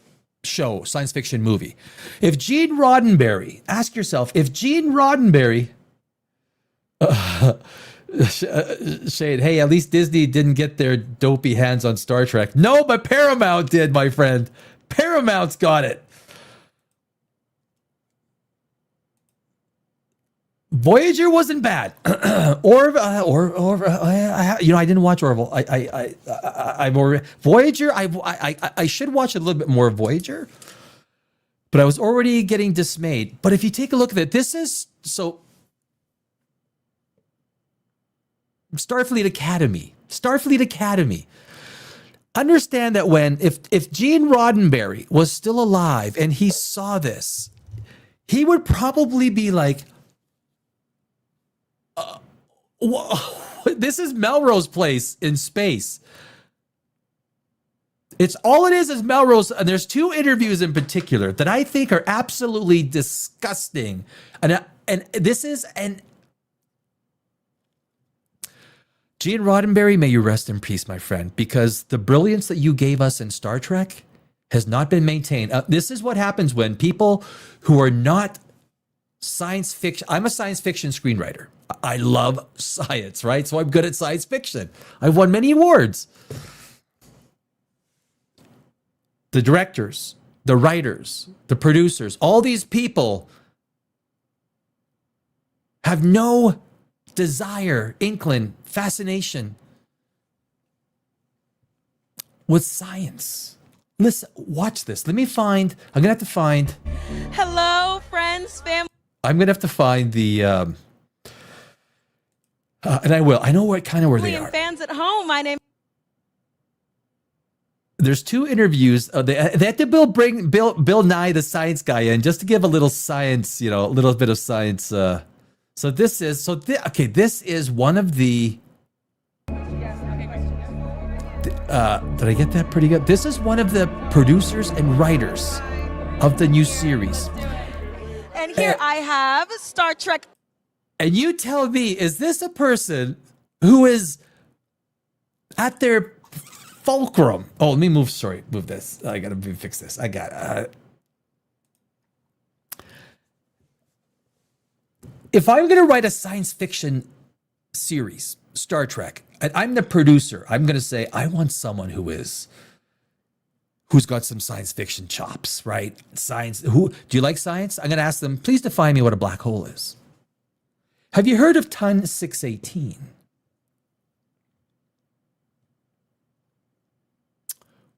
show, science fiction movie? If Gene Roddenberry, ask yourself, if Gene Roddenberry saying, hey, at least Disney didn't get their dopey hands on Star Trek. No, but Paramount did, my friend. Paramount's got it. Voyager wasn't bad. I didn't watch Orville. Voyager. I should watch a little bit more of Voyager, but I was already getting dismayed. But if you take a look at it, this is so. Starfleet Academy. Understand that if Gene Roddenberry was still alive and he saw this, he would probably be like, this is Melrose Place in space. It's all it is Melrose. And there's two interviews in particular that I think are absolutely disgusting. And this is Gene Roddenberry, may you rest in peace, my friend, because the brilliance that you gave us in Star Trek has not been maintained. This is what happens when people who are not science fiction. I'm a science fiction screenwriter. I love science, right? So I'm good at science fiction. I've won many awards. The directors, the writers, the producers, all these people have no desire, inkling, fascination with science. Listen, watch this. I'm going to have to find. Hello, friends, family. I'm going to have to find the, and I will. I know where they are. Fans at home, my name. There's two interviews. They had to bring Bill Nye, the science guy, in just to give a little science, a little bit of science. This is one of the. Did I get that pretty good? This is one of the producers and writers of the new series. And here I have Star Trek. And you tell me, is this a person who is at their fulcrum? Oh, let me move this. I got to fix this. If I'm going to write a science fiction series, Star Trek, and I'm the producer, I'm going to say, I want someone who's got some science fiction chops, right? Science. Do you like science? I'm going to ask them, please define me what a black hole is. Have you heard of Ton 618?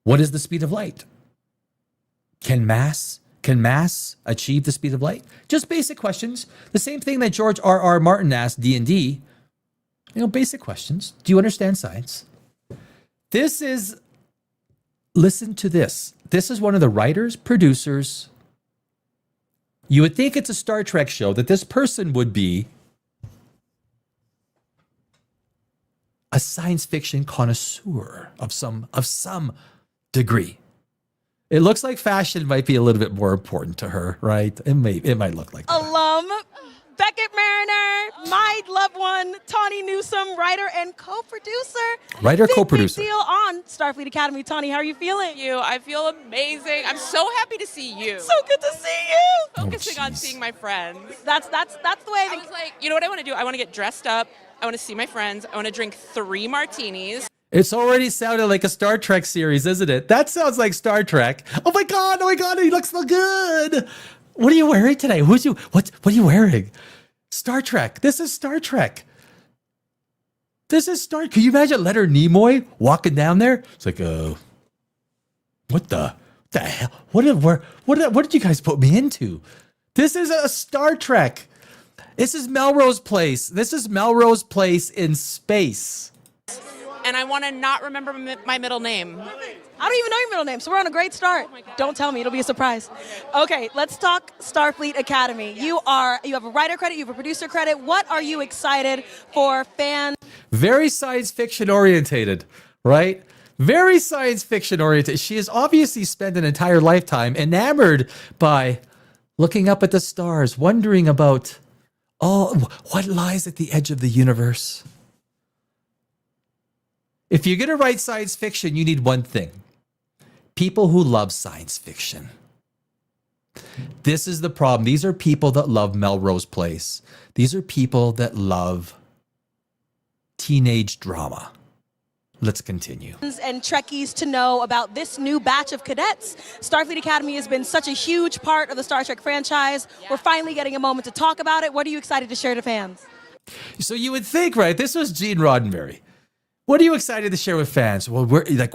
What is the speed of light? Can mass achieve the speed of light? Just basic questions. The same thing that George R.R. Martin asked D&D. Basic questions. Do you understand science? Listen to this. This is one of the writers, producers. You would think it's a Star Trek show that this person would be a science fiction connoisseur of some degree. It looks like fashion might be a little bit more important to her, right? It might look like that. Alum, Beckett Mariner, my loved one, Tawny Newsome, writer and co-producer. Co-producer. Big deal on Starfleet Academy. Tawny, how are you feeling? I feel amazing. I'm so happy to see you. So good to see you. Focusing on seeing my friends. That's the way. I was like, you know what I want to do? I want to get dressed up. I want to see my friends. I want to drink 3 martinis. It's already sounded like a Star Trek series, isn't it? That sounds like Star Trek. Oh my God, he looks so good. What are you wearing today? What are you wearing? Star Trek. This is Star Trek. Can you imagine Leonard Nimoy walking down there? It's like, what the The hell? What did you guys put me into? This is a Star Trek. This is Melrose Place. This is Melrose Place in space. And I want to not remember my middle name. I don't even know your middle name, so we're on a great start. Don't tell me, it'll be a surprise. Okay, let's talk Starfleet Academy. You have a writer credit, you have a producer credit. What are you excited for fans? Very science fiction orientated, right? Very science fiction oriented. She has obviously spent an entire lifetime enamored by looking up at the stars, wondering about what lies at the edge of the universe. If you're going to write science fiction, you need one thing. People who love science fiction. This is the problem. These are people that love Melrose Place. These are people that love teenage drama. Let's continue. And Trekkies to know about this new batch of cadets. Starfleet Academy has been such a huge part of the Star Trek franchise. We're finally getting a moment to talk about it. What are you excited to share to fans? So you would think, right? This was Gene Roddenberry. What are you excited to share with fans? Well,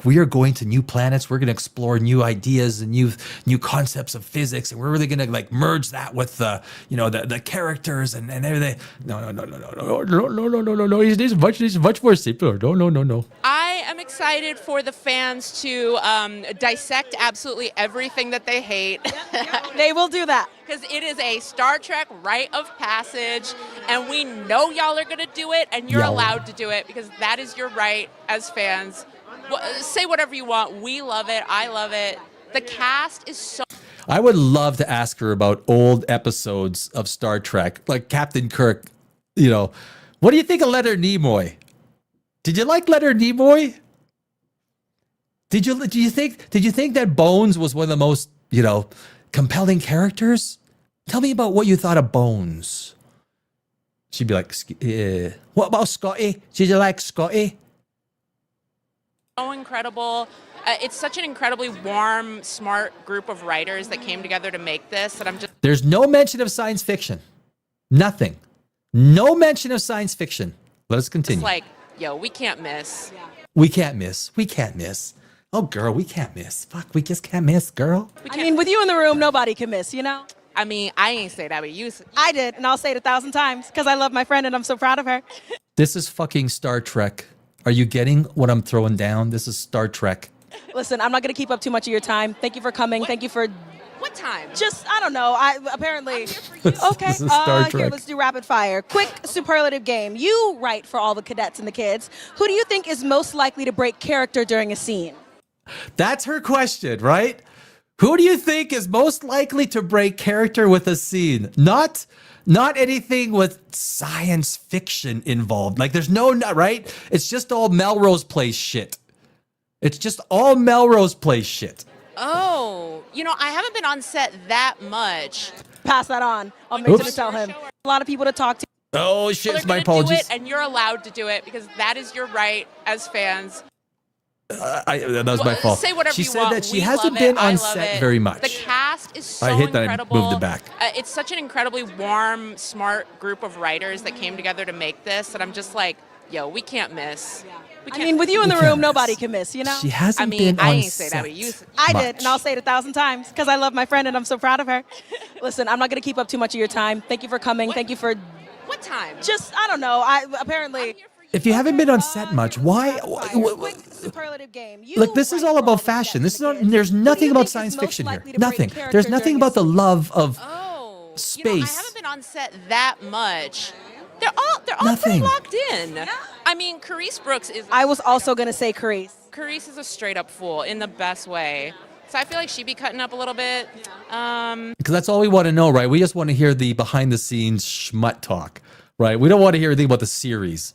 we are going to new planets. We're going to explore new ideas and new concepts of physics, and we're really going to merge that with the characters and everything. No. It's much more simpler. No. I am excited for the fans to dissect absolutely everything that they hate. They will do that. Because it is a Star Trek rite of passage, and we know y'all are going to do it, and you're allowed to do it, because that is your right as fans. Say whatever you want. We love it. I love it. The cast is so... I would love to ask her about old episodes of Star Trek, like Captain Kirk. What do you think of Leonard Nimoy? Did you like Leonard Nimoy? Did you think that Bones was one of the most, compelling characters? Tell me about what you thought of Bones. She'd be like, what about Scotty? Did you like Scotty? So incredible. It's such an incredibly warm, smart group of writers that came together to make this that I'm just... There's no mention of science fiction. Nothing. No mention of science fiction. Let us continue. It's like, we can't miss. We can't miss. We can't miss. Oh, girl, we can't miss. Fuck, we just can't miss, girl. With you in the room, nobody can miss, I ain't say that, but you... I did, and I'll say it 1,000 times, because I love my friend and I'm so proud of her. This is fucking Star Trek. Are you getting what I'm throwing down? This is Star Trek. Listen, I'm not going to keep up too much of your time. Thank you for coming. Thank you for... What time? Just, I don't know. Apparently... Okay, This is Star Trek. Here, let's do rapid fire. Quick superlative game. You write for all the cadets and the kids. Who do you think is most likely to break character during a scene? That's her question, right? Who do you think is most likely to break character with a scene? Not anything with science fiction involved. There's no, right? It's just all Melrose Place shit. It's just all Melrose Place shit. Oh, I haven't been on set that much. Pass that on. I'll make sure to tell him. A lot of people to talk to. Oh, shit. They're My gonna apologies. do it, and you're allowed to do it, because that is your right as fans. That was my fault. Say whatever she you said want. that she We hasn't love been it. I on love set it. very much. The cast is so I hit that incredible. and moved it back. It's such an incredibly warm, smart group of writers that came together to make this that I'm just like, we can't miss. With you in the room, nobody can miss, She hasn't been I on ain't say set that, but you... I much. did, and I'll say it 1,000 times, because I love my friend and I'm so proud of her. Listen, I'm not going to keep up too much of your time. Thank you for coming. Thank you for... What time? Just, I don't know. Apparently... If you haven't been on set much, why? Quick superlative game. This is all about fashion. This is not. There's nothing about science fiction here. Nothing. There's nothing about the love of space. I haven't been on set that much. They're all Nothing. pretty locked in. Carice Brooks is... I was also going to say Carice. Carice is a straight up fool in the best way. So I feel like she'd be cutting up a little bit. Because that's all we want to know, right? We just want to hear the behind the scenes schmut talk, right? We don't want to hear anything about the series.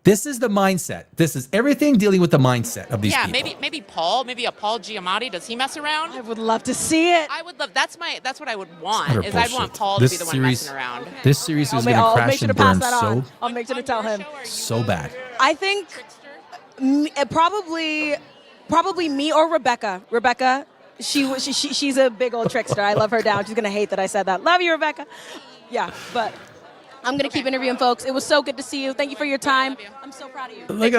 This is the mindset. This is everything dealing with the mindset of these people. Maybe Paul, maybe a Paul Giamatti. Does he mess around? I would love to see it. I would love. That's what I would want. Utter Is I want bullshit. Paul This to be the one series- messing around. This series is going to I'll make crash sure to and pass burn that on. I'll make sure to tell him. so bad. I think probably me or Rebecca. Rebecca, she's a big old trickster. I love her down. She's gonna hate that I said that. Love you, Rebecca. Yeah, but I'm gonna keep interviewing folks. It was so good to see you. Thank you for your time. I'm so proud of you. Like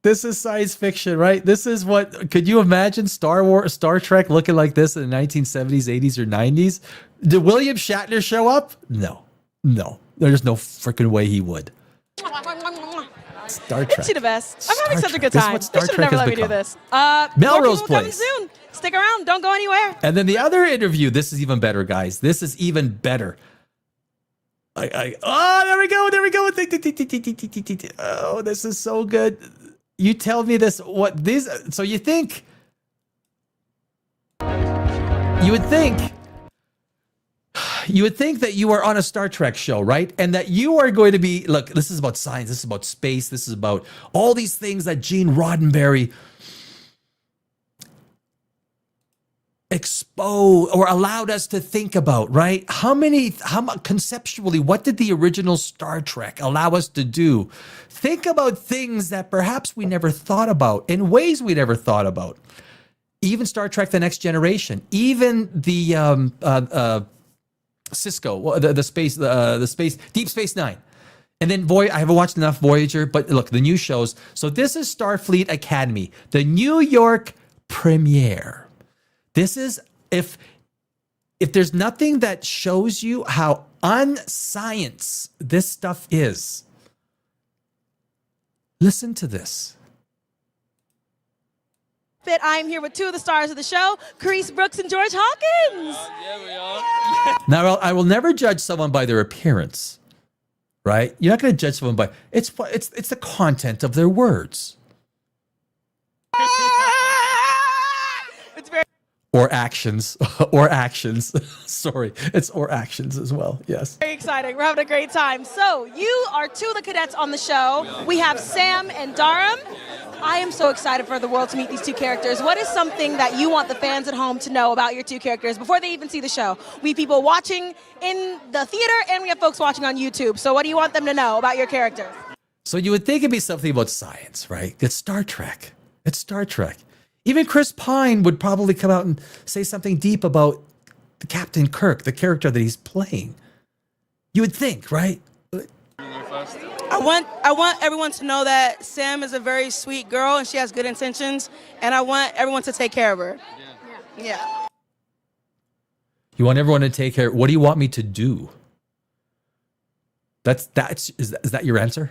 This is science fiction, right? This is what, could you imagine Star Trek looking like this in the 1970s, 80s, or 90s? Did William Shatner show up? No. There's no freaking way he would. Star Trek. Isn't she the best? I'm having such a good This is time. what They Star should have Trek never has let me do become. this. Melrose more people coming Place. soon. Stick around. Don't go anywhere. And then the other interview, this is even better, guys. This is even better. Oh, there we go. Oh, this is so good. You tell me this, so you would think that you are on a Star Trek show, right? And that you are going to be, look, this is about science, this is about space, this is about all these things that Gene Roddenberry exposed or allowed us to think about, right? Conceptually, what did the original Star Trek allow us to do? Think about things that perhaps we never thought about in ways we never thought about. Even Star Trek: The Next Generation, even the Cisco, the space Deep Space Nine. And then I haven't watched enough Voyager, but look, the new shows. So this is Starfleet Academy, the New York premiere. This is, if there's nothing that shows you how unscience this stuff is, listen to this. I'm here with two of the stars of the show, Carice Brooks and George Hawkins. Yeah, we are. Now, I will never judge someone by their appearance, right? You're not going to judge someone by, it's the content of their words. It's very Or actions. Sorry, it's or actions as well. Yes. Very exciting. We're having a great time. So you are two of the cadets on the show. We have Sam and Dharam. I am so excited for the world to meet these two characters. What is something that you want the fans at home to know about your two characters before they even see the show? We have people watching in the theater and we have folks watching on YouTube. So what do you want them to know about your characters? So you would think it'd be something about science, right? It's Star Trek. It's Star Trek. Even Chris Pine would probably come out and say something deep about the Captain Kirk, the character that he's playing. You would think, right? I want everyone to know that Sam is a very sweet girl and she has good intentions, and I want everyone to take care of her. Yeah. You want everyone to take care. What do you want me to do? Is that your answer?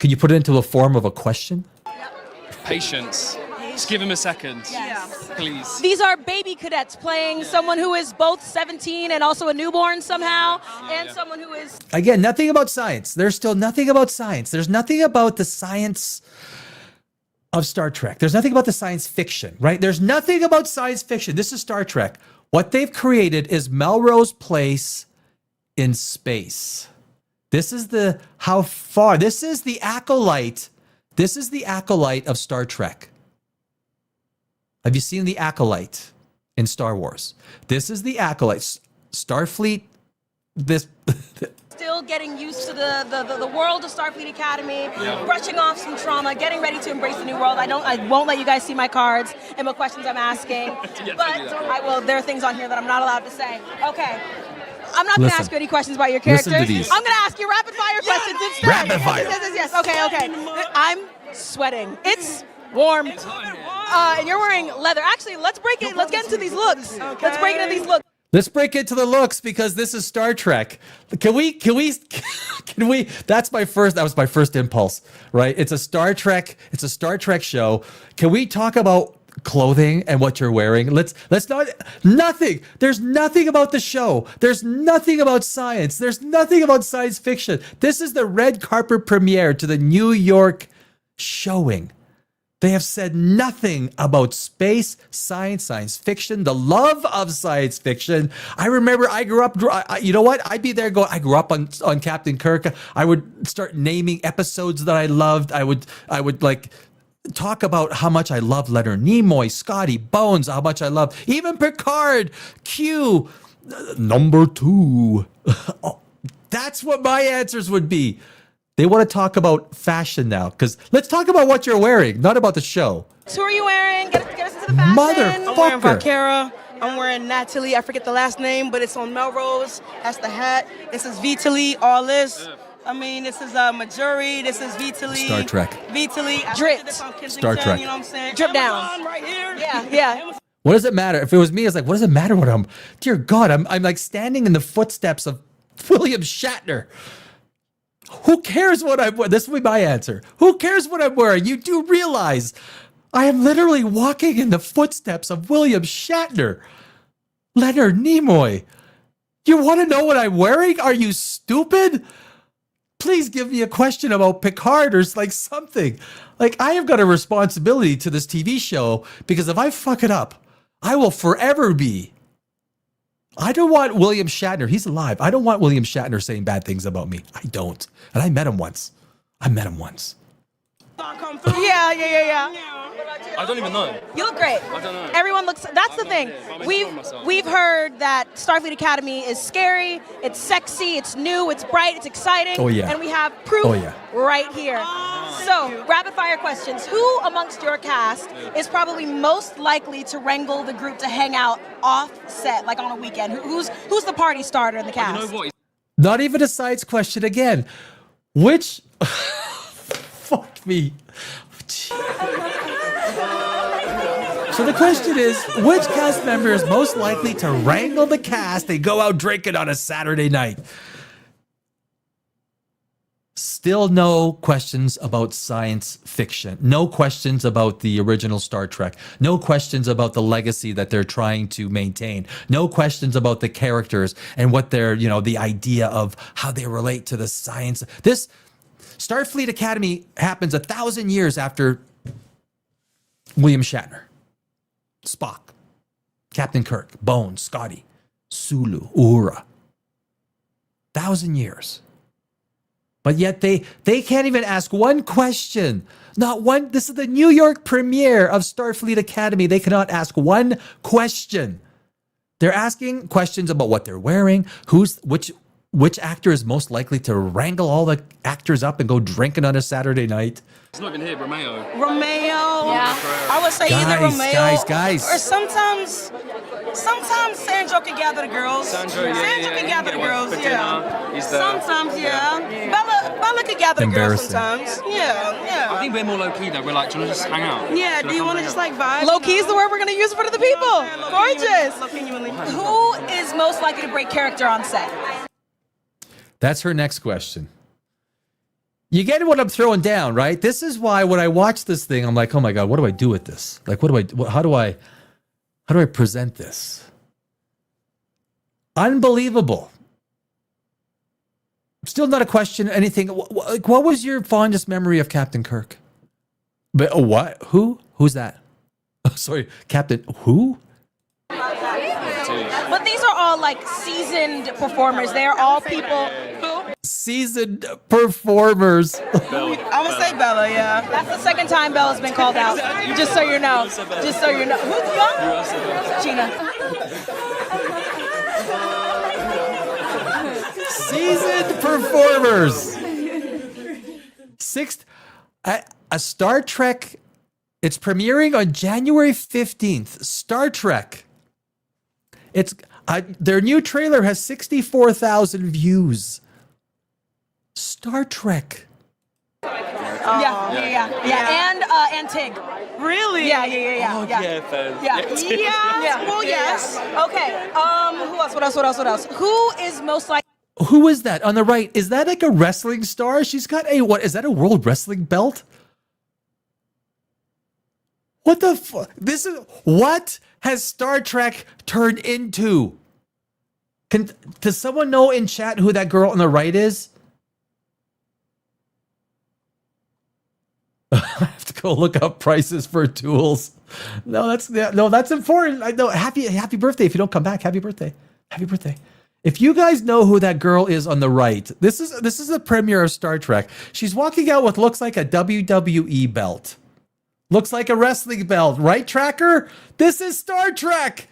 Can you put it into a form of a question? Patience. Just give him a second. Yes. Please. These are baby cadets playing someone who is both 17 and also a newborn somehow, and someone who is... Again, nothing about science. There's still nothing about science. There's nothing about the science of Star Trek. There's nothing about the science fiction, right? There's nothing about science fiction. This is Star Trek. What they've created is Melrose Place in space. This is the acolyte. This is the acolyte of Star Trek. Have you seen the acolyte in Star Wars? This is the acolyte. Starfleet, still getting used to the world of Starfleet Academy, brushing off some trauma, getting ready to embrace the new world. I won't let you guys see my cards and what questions I'm asking, but I will. There are things on here that I'm not allowed to say. Okay. I'm not going to ask you any questions about your characters. Listen to these. I'm going to ask you rapid fire questions instead. Rapid fire. Yes. Okay. I'm sweating. It's warm. And you're wearing leather. Actually, let's break it. Let's get into these looks. Let's break into these looks. Let's break into the looks because this is Star Trek. Can we, that was my first impulse, right? It's a Star Trek show. Can we talk about clothing and what you're wearing? Let's not, nothing. There's nothing about the show. There's nothing about science. There's nothing about science fiction. This is the red carpet premiere to the New York showing. They have said nothing about space, science fiction, the love of science fiction. I remember I grew up, you know what? I'd be there going, I grew up on Captain Kirk. I would start naming episodes that I loved. I would like talk about how much I love Leonard Nimoy, Scotty, Bones, how much I love even Picard, Q, number 2. Oh, that's what my answers would be. They want to talk about fashion now, because let's talk about what you're wearing, not about the show. So who are you wearing? Get us into the fashion. Motherfucker. I'm wearing Vaquera. I'm wearing Natalie. I forget the last name, but it's on Melrose. That's the hat. It says Vitaly, all this. I mean, this is Majuri. This is Vitaly. Star Trek. Vitaly. Dripped. Star Trek. You know what I'm saying? Drip down. Amazon right here. Yeah. What does it matter? If it was me, it's like, what does it matter what I'm? Dear God, I'm like standing in the footsteps of William Shatner. Who cares what I'm wearing? This will be my answer. Who cares what I'm wearing? You do realize I am literally walking in the footsteps of William Shatner. Leonard Nimoy. You want to know what I'm wearing? Are you stupid? Please give me a question about Picard or like something. Like, I have got a responsibility to this TV show because if I fuck it up, I will forever be. I don't want William Shatner. He's alive. I don't want William Shatner saying bad things about me. I don't. And I met him once. Yeah. I don't even know. You look great. I don't know. Everyone looks. That's the thing. We've heard that Starfleet Academy is scary. It's sexy. It's new. It's bright. It's exciting. Oh, yeah. And we have proof Oh, yeah. right here. So, rapid fire questions. Who amongst your cast is probably most likely to wrangle the group to hang out off set, like on a weekend? Who's the party starter in the cast? You know what? Not even a science question again. Which fuck me. So the question is, which cast member is most likely to wrangle the cast and go out drinking on a Saturday night? Still no questions about science fiction. No questions about the original Star Trek. No questions about the legacy that they're trying to maintain. No questions about the characters and what they're, the idea of how they relate to the science. This Starfleet Academy happens 1,000 years after William Shatner, Spock, Captain Kirk, Bones, Scotty, Sulu, Uhura. 1,000 years. But yet they can't even ask one question. Not one. This is the New York premiere of Starfleet Academy. They cannot ask one question. They're asking questions about what they're wearing, which actor is most likely to wrangle all the actors up and go drinking on a Saturday night. It's not even here, Romeo. Yeah. I would say either Romeo. Guys. Or sometimes Sandro can gather the girls. Sandro can gather the girls. Yeah. He's there. Sometimes, yeah. Bella can gather the girls sometimes. Yeah. I think we're more low key though. We're like, do you want to just hang out? Yeah. Do you want to just like vibe? Low key is the word we're going to use for the people. Gorgeous. Genuinely. Who is most likely to break character on set? That's her next question. You get what I'm throwing down, right? This is why when I watch this thing, I'm like, oh my God, what do I do with this? Like, how do I present this? Unbelievable. Still not a question, anything. Like, what was your fondest memory of Captain Kirk? But what? Who? Who's that? Oh, sorry, Captain who? But these are all like seasoned performers. They are all people who. Seasoned performers. I'm gonna say Bella, yeah. That's the second time Bella's been called out. Just so you know. Just so you know. Who's young? Gina. Seasoned performers. A Star Trek. It's premiering on January 15th. Star Trek. It's their new trailer has 64,000 views. Star Trek. Yeah. And Tig. Really? Yeah. Oh, yeah, fair. Yeah. Well, yes. Okay. Who else? What else? Who is most likely? Who is that on the right? Is that like a wrestling star? She's got what? Is that a world wrestling belt? What the fuck? What has Star Trek turned into? Does someone know in chat who that girl on the right is? I have to go look up prices for tools. No, that's important. I know. Happy birthday. If you don't come back, happy birthday. If you guys know who that girl is on the right, this is the premiere of Star Trek. She's walking out with looks like a WWE belt. Looks like a wrestling belt, right, Tracker? This is Star Trek.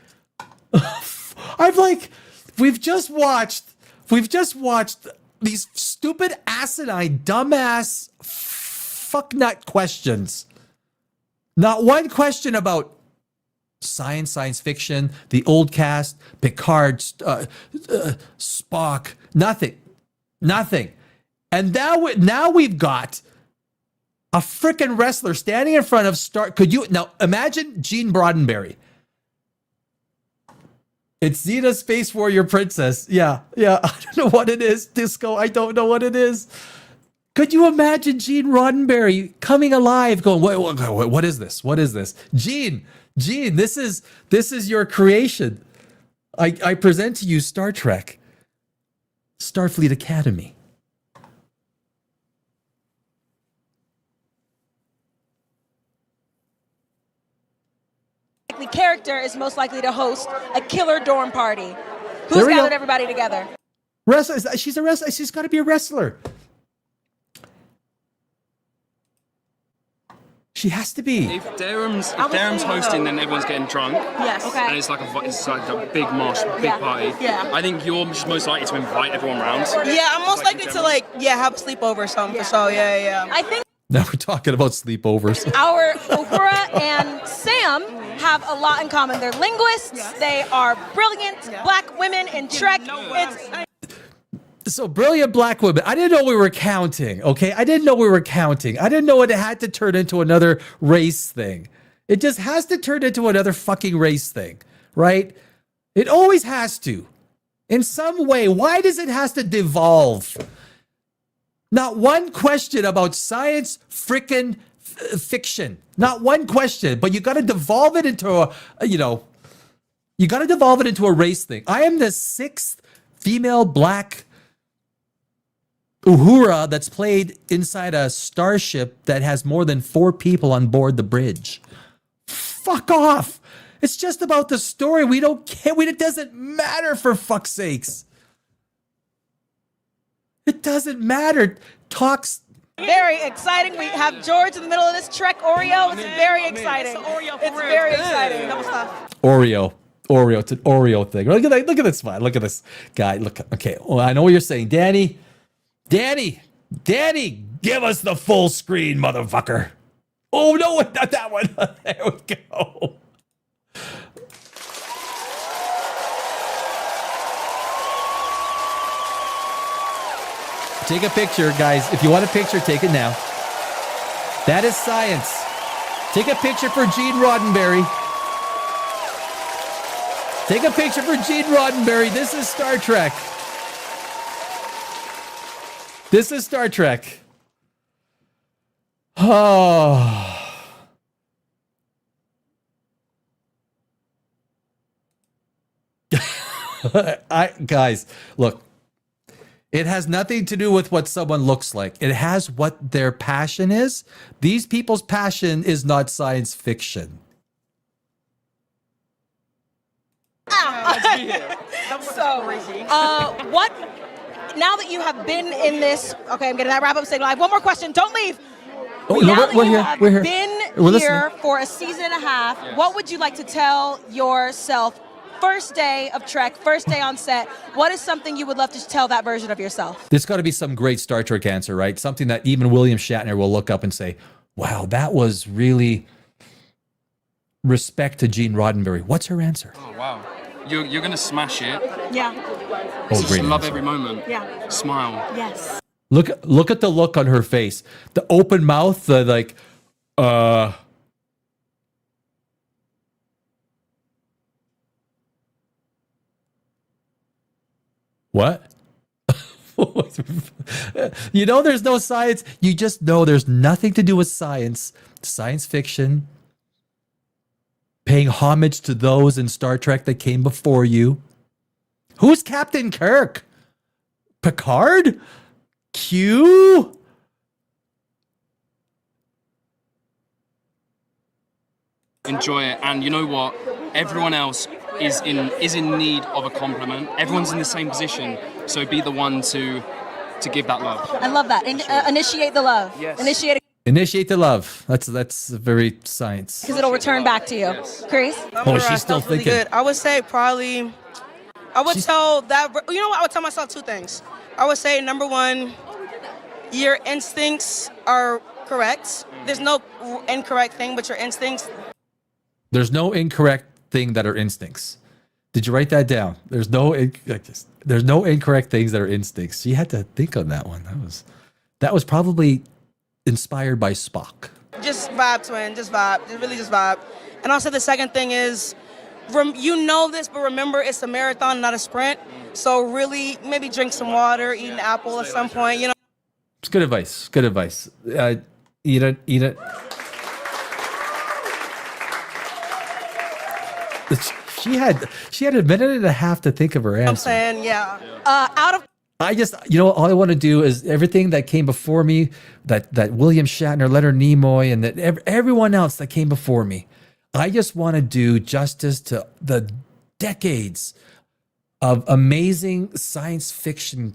I'm like, we've just watched these stupid, asinine, dumbass, fucknut questions. Not one question about science fiction, the old cast, Picard, Spock, nothing. And now we've got a freaking wrestler standing in front of Star. Could you now imagine Gene Roddenberry? It's Xena Space Warrior Princess. Yeah. I don't know what it is, Disco. I don't know what it is. Could you imagine Gene Roddenberry coming alive going, what is this? What is this? Gene, this is your creation. I present to you Star Trek, Starfleet Academy. The character is most likely to host a killer dorm party. Who's gathered everybody together? Wrestler. She's a wrestler. She's got to be a wrestler. She has to be. If Durham's hosting, then everyone's getting drunk. Yes. Okay. And it's like a big mosh, big party. Yeah. I think you're just most likely to invite everyone around. Yeah, I'm most likely to have a sleepover or something. So yeah. I think Now we're talking about sleepovers. our Uhura and Sam have a lot in common. They're linguists. They are brilliant black women in Trek. So brilliant black women. I didn't know we were counting. Okay, I didn't know we were counting. I didn't know it had to turn into another race thing. It just has to turn into another fucking race thing, right? It always has to, in some way. Why does it has to devolve? Not one question about science freaking fiction. Not one question. But you got to devolve it into you got to devolve it into a race thing. I am the 6th female black Uhura that's played inside a starship that has more than 4 people on board the bridge. Fuck off. It's just about the story. We don't care. It doesn't matter, for fuck's sakes. It doesn't matter. Talks. Very exciting. We have George in the middle of this Trek Oreo. It's very exciting. It's very exciting. Oreo. It's an Oreo thing. Look at this smile. Look at this guy. Look. Okay. Well, I know what you're saying. Danny, give us the full screen, motherfucker. Oh, no, not that one. There we go. Take a picture, guys. If you want a picture, take it now. That is science. Take a picture for Gene Roddenberry. Take a picture for Gene Roddenberry. This is Star Trek. This is Star Trek. Oh. Guys, look. It has nothing to do with what someone looks like. It has what their passion is. These people's passion is not science fiction. What? Now that you have been in this, okay, I'm getting that wrap up saying live. One more question. Don't leave. Oh, now no, that we're you here. have We're here. been We're here listening. for a season and a half, what would you like to tell yourself? First day of Trek, first day on set. What is something you would love to tell that version of yourself? There's got to be some great Star Trek answer, right? Something that even William Shatner will look up and say, wow, that was really respect to Gene Roddenberry. What's her answer? Oh, wow. You're going to smash it. Yeah. Oh, Just great love answer. every moment. Yeah. Smile. Yes. Look at the look on her face. The open mouth, the like, what? You know there's no science. You just know there's nothing to do with science. Science fiction. Paying homage to those in Star Trek that came before you. Who's Captain Kirk? Picard? Q? Enjoy it, and you know what? Everyone else is in need of a compliment. Everyone's in the same position, so be the one to give that love. I love that. Initiate the love. Yes. Initiate the love. That's very science. Because it'll return back to you. Yes. Chris? Oh, she's still really thinking. good. I would say probably, I would tell that, you know what? I would tell myself 2 things. I would say, number 1, your instincts are correct. There's no incorrect thing, but your instincts. There's no incorrect thing that are instincts. Did you write that down? There's no incorrect things that are instincts. She had to think on that one. That was probably inspired by Spock. Just vibe, twin. Just vibe. Just vibe. And also the second thing is, you know this, but remember it's a marathon, not a sprint. So really, maybe drink some water, eat an apple at some point. You know. It's good advice. Good advice. Eat it. She had a minute and a half to think of her answer. I'm saying, yeah. Out of I just, all I want to do is everything that came before me, that William Shatner, Leonard Nimoy, and that everyone else that came before me. I just want to do justice to the decades of amazing science fiction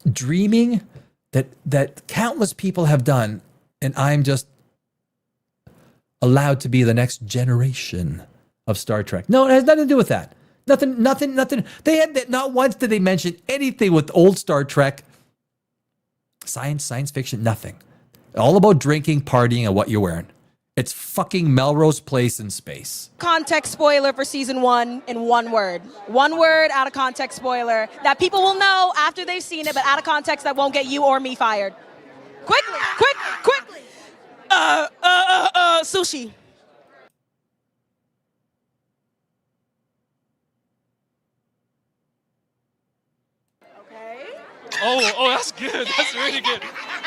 dreaming that countless people have done, and I'm just allowed to be the next generation of Star Trek. No, it has nothing to do with that. Nothing. They had not once did they mention anything with old Star Trek, science fiction, nothing. All about drinking, partying, and what you're wearing. It's fucking Melrose Place in space. Context spoiler for season 1 in one word. One word out of context spoiler that people will know after they've seen it, but out of context that won't get you or me fired. Quickly. Sushi. Oh, that's good. That's really good.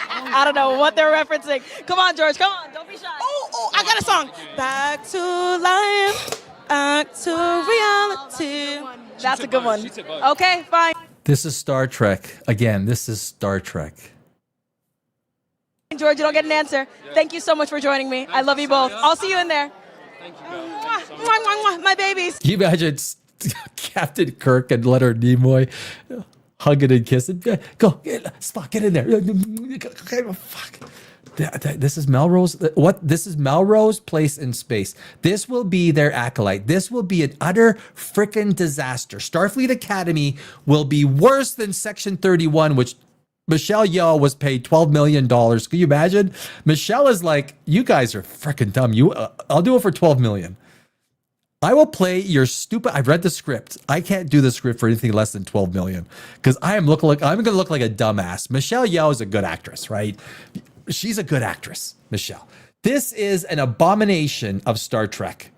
I don't know what they're referencing. Come on, George. Come on. Don't be shy. Oh, I got a song. Back to life, back to reality. That's a good one. Okay, fine. This is Star Trek. Again, this is Star Trek. George, you don't get an answer. Thank you so much for joining me. I love you both. I'll see you in there. Thank you, Mwah, my babies. Can you imagine Captain Kirk and Leonard Nimoy hugging and kissing? Go, Spock, get in there. Fuck. This is Melrose. This is Melrose Place in space. This will be their acolyte. This will be an utter frickin' disaster. Starfleet Academy will be worse than Section 31, which Michelle Yeoh was paid $12 million. Can you imagine? Michelle is like, you guys are frickin' dumb. I'll do it for $12 million. I will play your stupid. I've read the script. I can't do the script for anything less than $12 million because I'm going to look like a dumbass. Michelle Yeoh is a good actress, right? She's a good actress, Michelle. This is an abomination of Star Trek.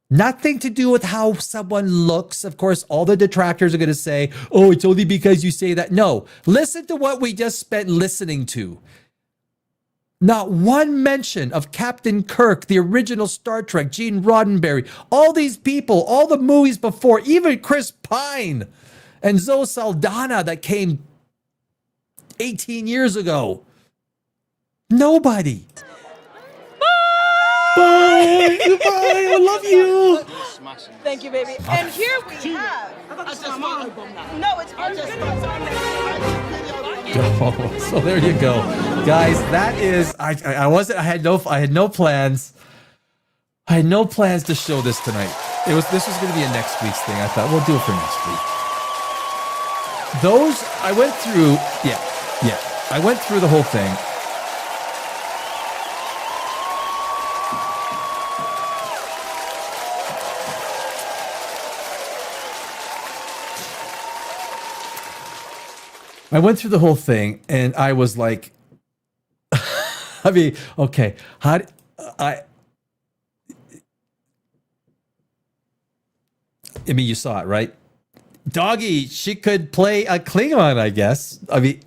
Nothing to do with how someone looks. Of course, all the detractors are going to say, oh, it's only because you say that. No, listen to what we just spent listening to. Not one mention of Captain Kirk, the original Star Trek, Gene Roddenberry, all these people, all the movies before, even Chris Pine and Zoe Saldana that came 18 years ago. Nobody. Bye. Goodbye. I love you. Thank you, baby. And here we have. No, it's Oh, so there you go, guys. That is. I had no plans. I had no plans to show this tonight. This was going to be a next week's thing. I thought we'll do it for next week. I went through. Yeah. I went through the whole thing. I went through the whole thing and I was like, I mean, okay, you saw it, right? Doggy, she could play a Klingon, I guess. I mean,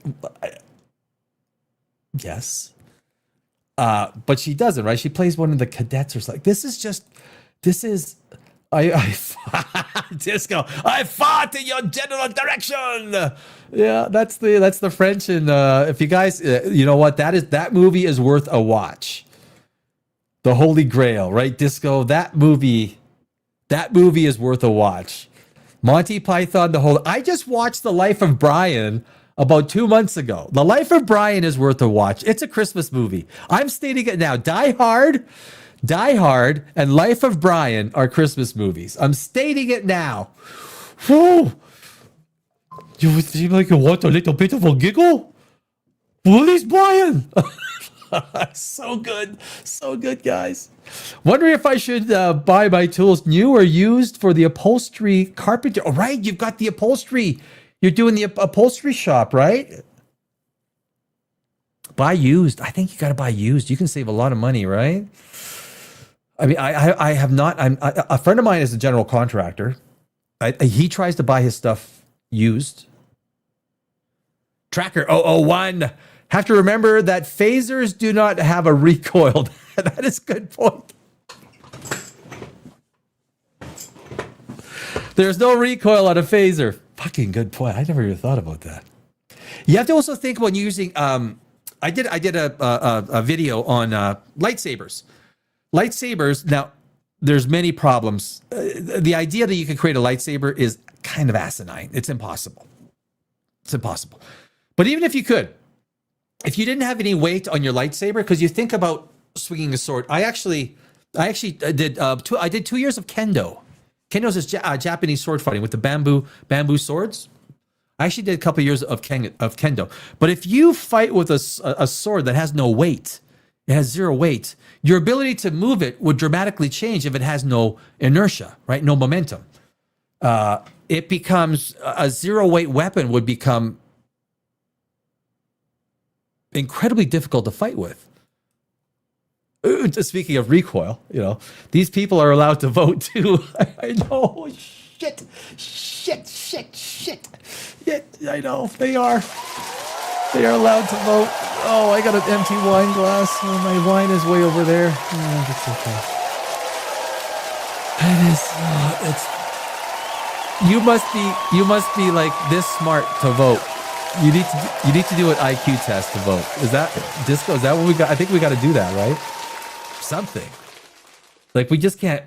yes. But she doesn't, right? She plays one of the cadets or something. Disco, I fought in your general direction. Yeah, that's the French. And if you guys, you know what, that movie is worth a watch. The Holy Grail, right? Disco, that movie is worth a watch. Monty Python, I just watched The Life of Brian about 2 months ago. The Life of Brian is worth a watch. It's a Christmas movie. I'm stating it now. Die Hard and Life of Brian are Christmas movies. I'm stating it now. Whew. You seem like you want a little bit of a giggle? Please, Brian. So good, guys. Wondering if I should buy my tools new or used for the upholstery carpenter. Oh, right, you've got the upholstery. You're doing the upholstery shop, right? Buy used. I think you got to buy used. You can save a lot of money, right? I mean, I have not. A friend of mine is a general contractor. He tries to buy his stuff used. Tracker 001. Have to remember that phasers do not have a recoil. That is a good point. There's no recoil on a phaser. Fucking good point. I never even thought about that. You have to also think when using. I did a video on lightsabers. Lightsabers. Now, there's many problems. The idea that you can create a lightsaber is kind of asinine. It's impossible. It's impossible. But even if you could, if you didn't have any weight on your lightsaber, because you think about swinging a sword. I actually did 2 years of kendo. Kendo is Japanese sword fighting with the bamboo swords. I actually did a couple of years of kendo. But if you fight with a sword that has no weight, it has zero weight, your ability to move it would dramatically change if it has no inertia, right? No momentum. It becomes a zero weight weapon would become incredibly difficult to fight with. Speaking of recoil, these people are allowed to vote too. I know. Shit. Yeah, I know. They are allowed to vote. Oh, I got an empty wine glass. Oh, my wine is way over there. Oh, it's okay. It is. You must be like this smart to vote. You need to do an IQ test to vote. Is that disco? Is that what we got? I think we got to do that, right? Something. Like we just can't.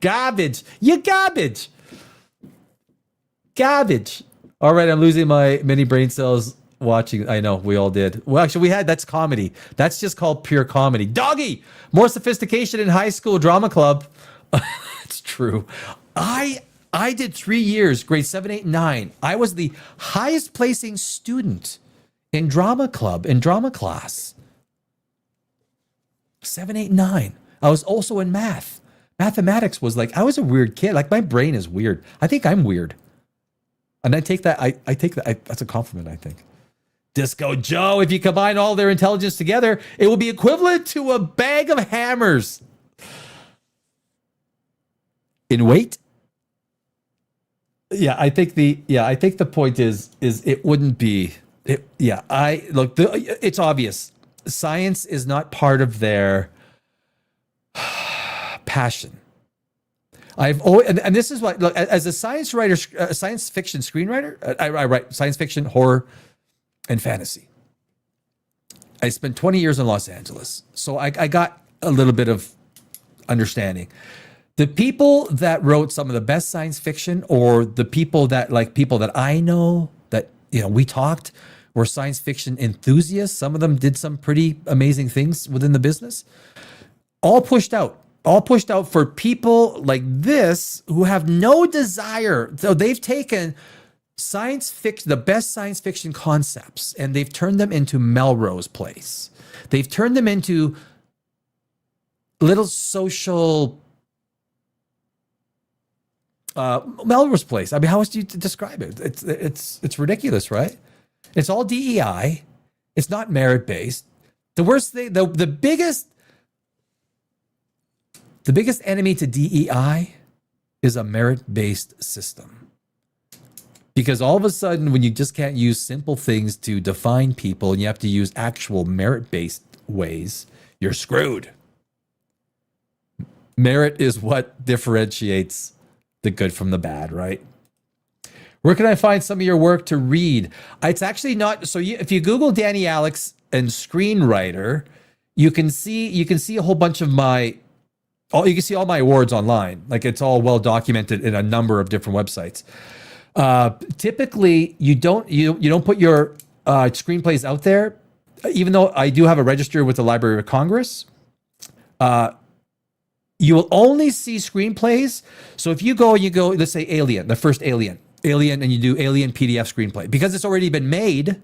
Garbage. You garbage. Garbage. All right, I'm losing my mini brain cells watching. I know, we all did. Well, actually, that's comedy. That's just called pure comedy. Doggy! More sophistication in high school drama club. It's true. I did 3 years, grade 7, 8, 9. I was the highest placing student in drama club, in drama class. 7, 8, 9. I was also in math. Mathematics was like, I was a weird kid. Like my brain is weird. I think I'm weird. And I take that, I take that, that's a compliment, I think. Disco Joe, if you combine all their intelligence together, it will be equivalent to a bag of hammers. In weight? Yeah, I think the point is it wouldn't be, it's obvious. Science is not part of their passion. I've always, and this is what, look, as a science writer, science fiction screenwriter, I write science fiction, horror, and fantasy. I spent 20 years in Los Angeles, so I got a little bit of understanding. The people that wrote some of the best science fiction, or the people that I know that we talked, were science fiction enthusiasts. Some of them did some pretty amazing things within the business. All pushed out for people like this who have no desire. So they've taken science fiction, the best science fiction concepts, and they've turned them into Melrose Place. They've turned them into little social Melrose Place. I mean, how else do you describe it? It's ridiculous, right? It's all DEI. It's not merit based. The worst thing, the biggest enemy to DEI is a merit-based system. Because all of a sudden, when you just can't use simple things to define people and you have to use actual merit-based ways, you're screwed. Merit is what differentiates the good from the bad, right? Where can I find some of your work to read? It's actually not, so if you Google Danny Alex and screenwriter, you can see a whole bunch of you can see all my awards online. Like it's all well documented in a number of different websites. Typically, you don't put your screenplays out there, even though I do have a register with the Library of Congress. You will only see screenplays. So if you go, let's say Alien, the first Alien, and you do Alien PDF screenplay, because it's already been made.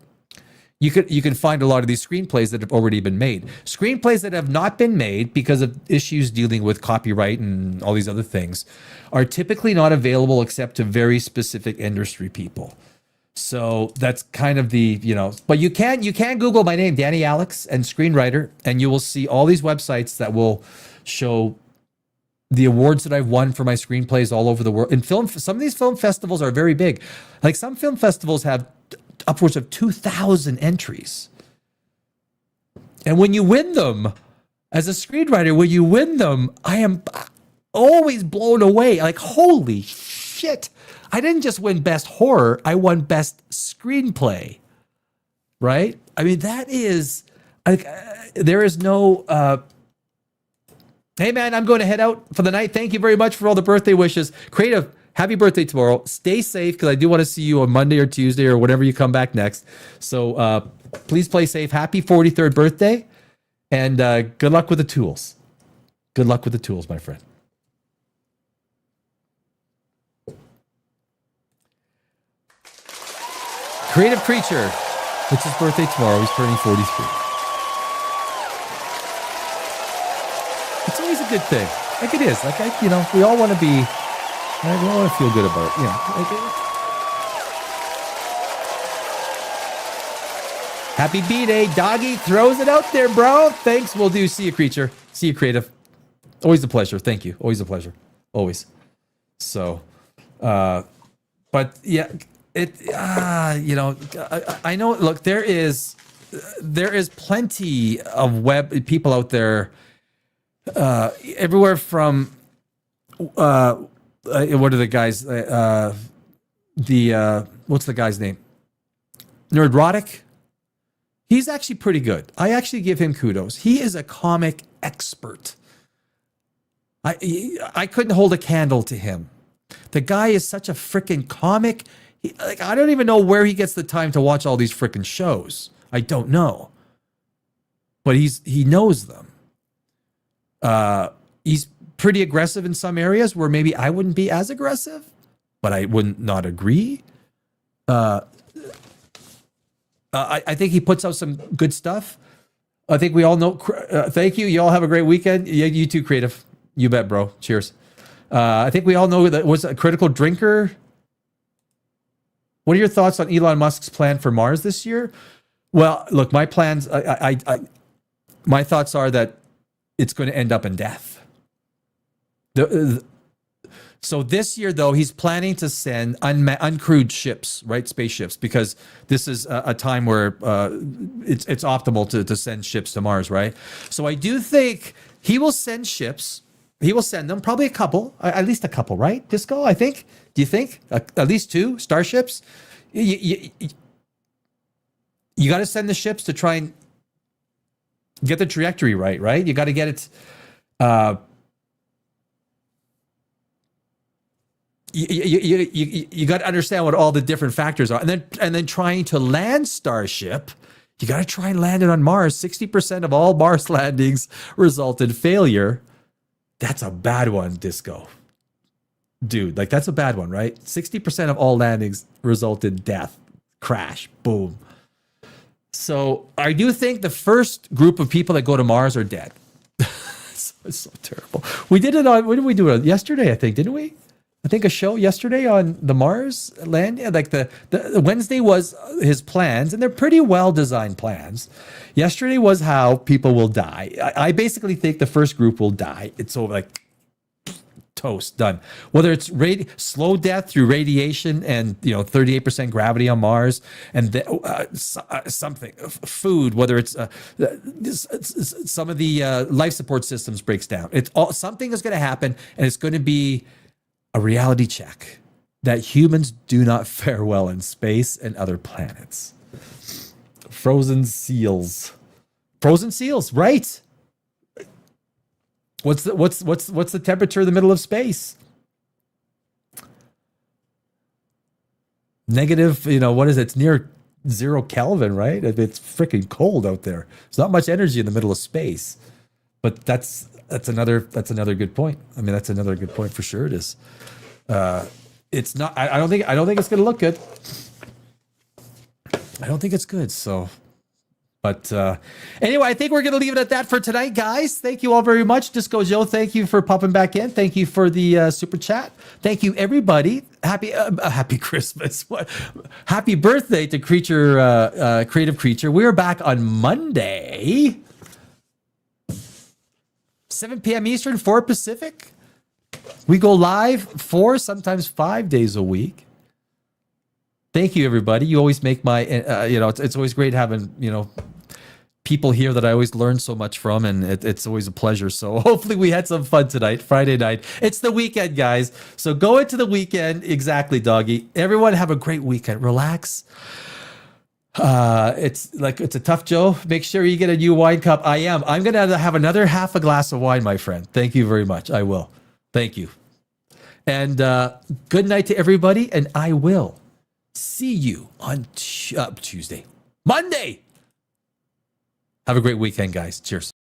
You can find a lot of these screenplays that have already been made. Screenplays that have not been made because of issues dealing with copyright and all these other things are typically not available except to very specific industry people. So that's kind of the, but you can Google my name, Danny Alex, and screenwriter, and you will see all these websites that will show the awards that I've won for my screenplays all over the world. And some of these film festivals are very big. Like some film festivals have upwards of 2,000 entries. And when you win them, as a screenwriter, when you win them, I am always blown away. Like, holy shit. I didn't just win best horror, I won best screenplay. Right? I mean, that is, there is no, hey man, I'm going to head out for the night. Thank you very much for all the birthday wishes. Creative, happy birthday tomorrow. Stay safe because I do want to see you on Monday or Tuesday or whenever you come back next. So please play safe. Happy 43rd birthday. And good luck with the tools. Good luck with the tools, my friend. Creative Creature. It's his birthday tomorrow. He's turning 43. It's always a good thing. Like it is. Like, we all want to be, we all want to feel good about it. Happy B-Day. Doggy throws it out there, bro. Thanks. Will do. See you, Creature. See you, Creative. Always a pleasure. Thank you. Always a pleasure. Always. So, but yeah, I know, look, there is plenty of web people out there, everywhere from, what are the guys, what's the guy's name? Nerdrotic? He's actually pretty good. I actually give him kudos. He is a comic expert. I couldn't hold a candle to him. The guy is such a freaking comic. I don't even know where he gets the time to watch all these freaking shows. I don't know. But he knows them. He's pretty aggressive in some areas where maybe I wouldn't be as aggressive, but I wouldn't not agree. I think he puts out some good stuff. I think we all know. Thank you. You all have a great weekend. Yeah, you too, Creative. You bet, bro. Cheers. I think we all know that was a critical drinker. What are your thoughts on Elon Musk's plan for Mars this year? Well, look, my plans, my thoughts are that it's going to end up in death. So this year, though, he's planning to send uncrewed ships, right? Spaceships, because this is a time where it's optimal to send ships to Mars, right? So I do think he will send ships. He will send them, probably a couple, at least a couple, right? Disco, I think. Do you think? At least 2 starships? You got to send the ships to try and get the trajectory right? You got to get it... You got to understand what all the different factors are, and then trying to land Starship, you got to try and land it on Mars. 60% of all Mars landings result in failure. That's a bad one, Disco. Dude, like that's a bad one, right? 60% of all landings result in death, crash, boom. So I do think the first group of people that go to Mars are dead. It's so terrible. We did it on, when did we do it? Yesterday, I think, didn't we? I think a show yesterday on the Mars land. Like the Wednesday was his plans, and they're pretty well designed plans. Yesterday was how people will die. I basically think the first group will die. It's over, like toast, done. Whether it's slow death through radiation and 38% gravity on Mars, and something food. Whether it's some of the life support systems breaks down. Something is going to happen, and it's going to be a reality check that humans do not fare well in space and other planets. Frozen seals, right? What's the temperature in the middle of space? Negative, what is it? It's near 0 Kelvin, right? It's freaking cold out there. There's not much energy in the middle of space. But that's another good point. I mean, that's another good point for sure. It is. It's not. I don't think it's going to look good. I don't think it's good. So, But anyway, I think we're going to leave it at that for tonight, guys. Thank you all very much. Disco Joe, thank you for popping back in. Thank you for the super chat. Thank you, everybody. Happy Christmas. What? Happy birthday to Creative Creature. We are back on Monday, 7 p.m. Eastern, 4 Pacific. We go live 4, sometimes 5 days a week. Thank you, everybody. You always make my, it's always great having, people here that I always learn so much from, and it's always a pleasure. So hopefully we had some fun tonight, Friday night. It's the weekend, guys. So go into the weekend. Exactly, doggy. Everyone have a great weekend. Relax. It's a tough Joe. Make sure you get a new wine cup. I am. I'm going to have another half a glass of wine, my friend. Thank you very much. I will. Thank you. And good night to everybody. And I will see you on Tuesday. Monday. Have a great weekend, guys. Cheers.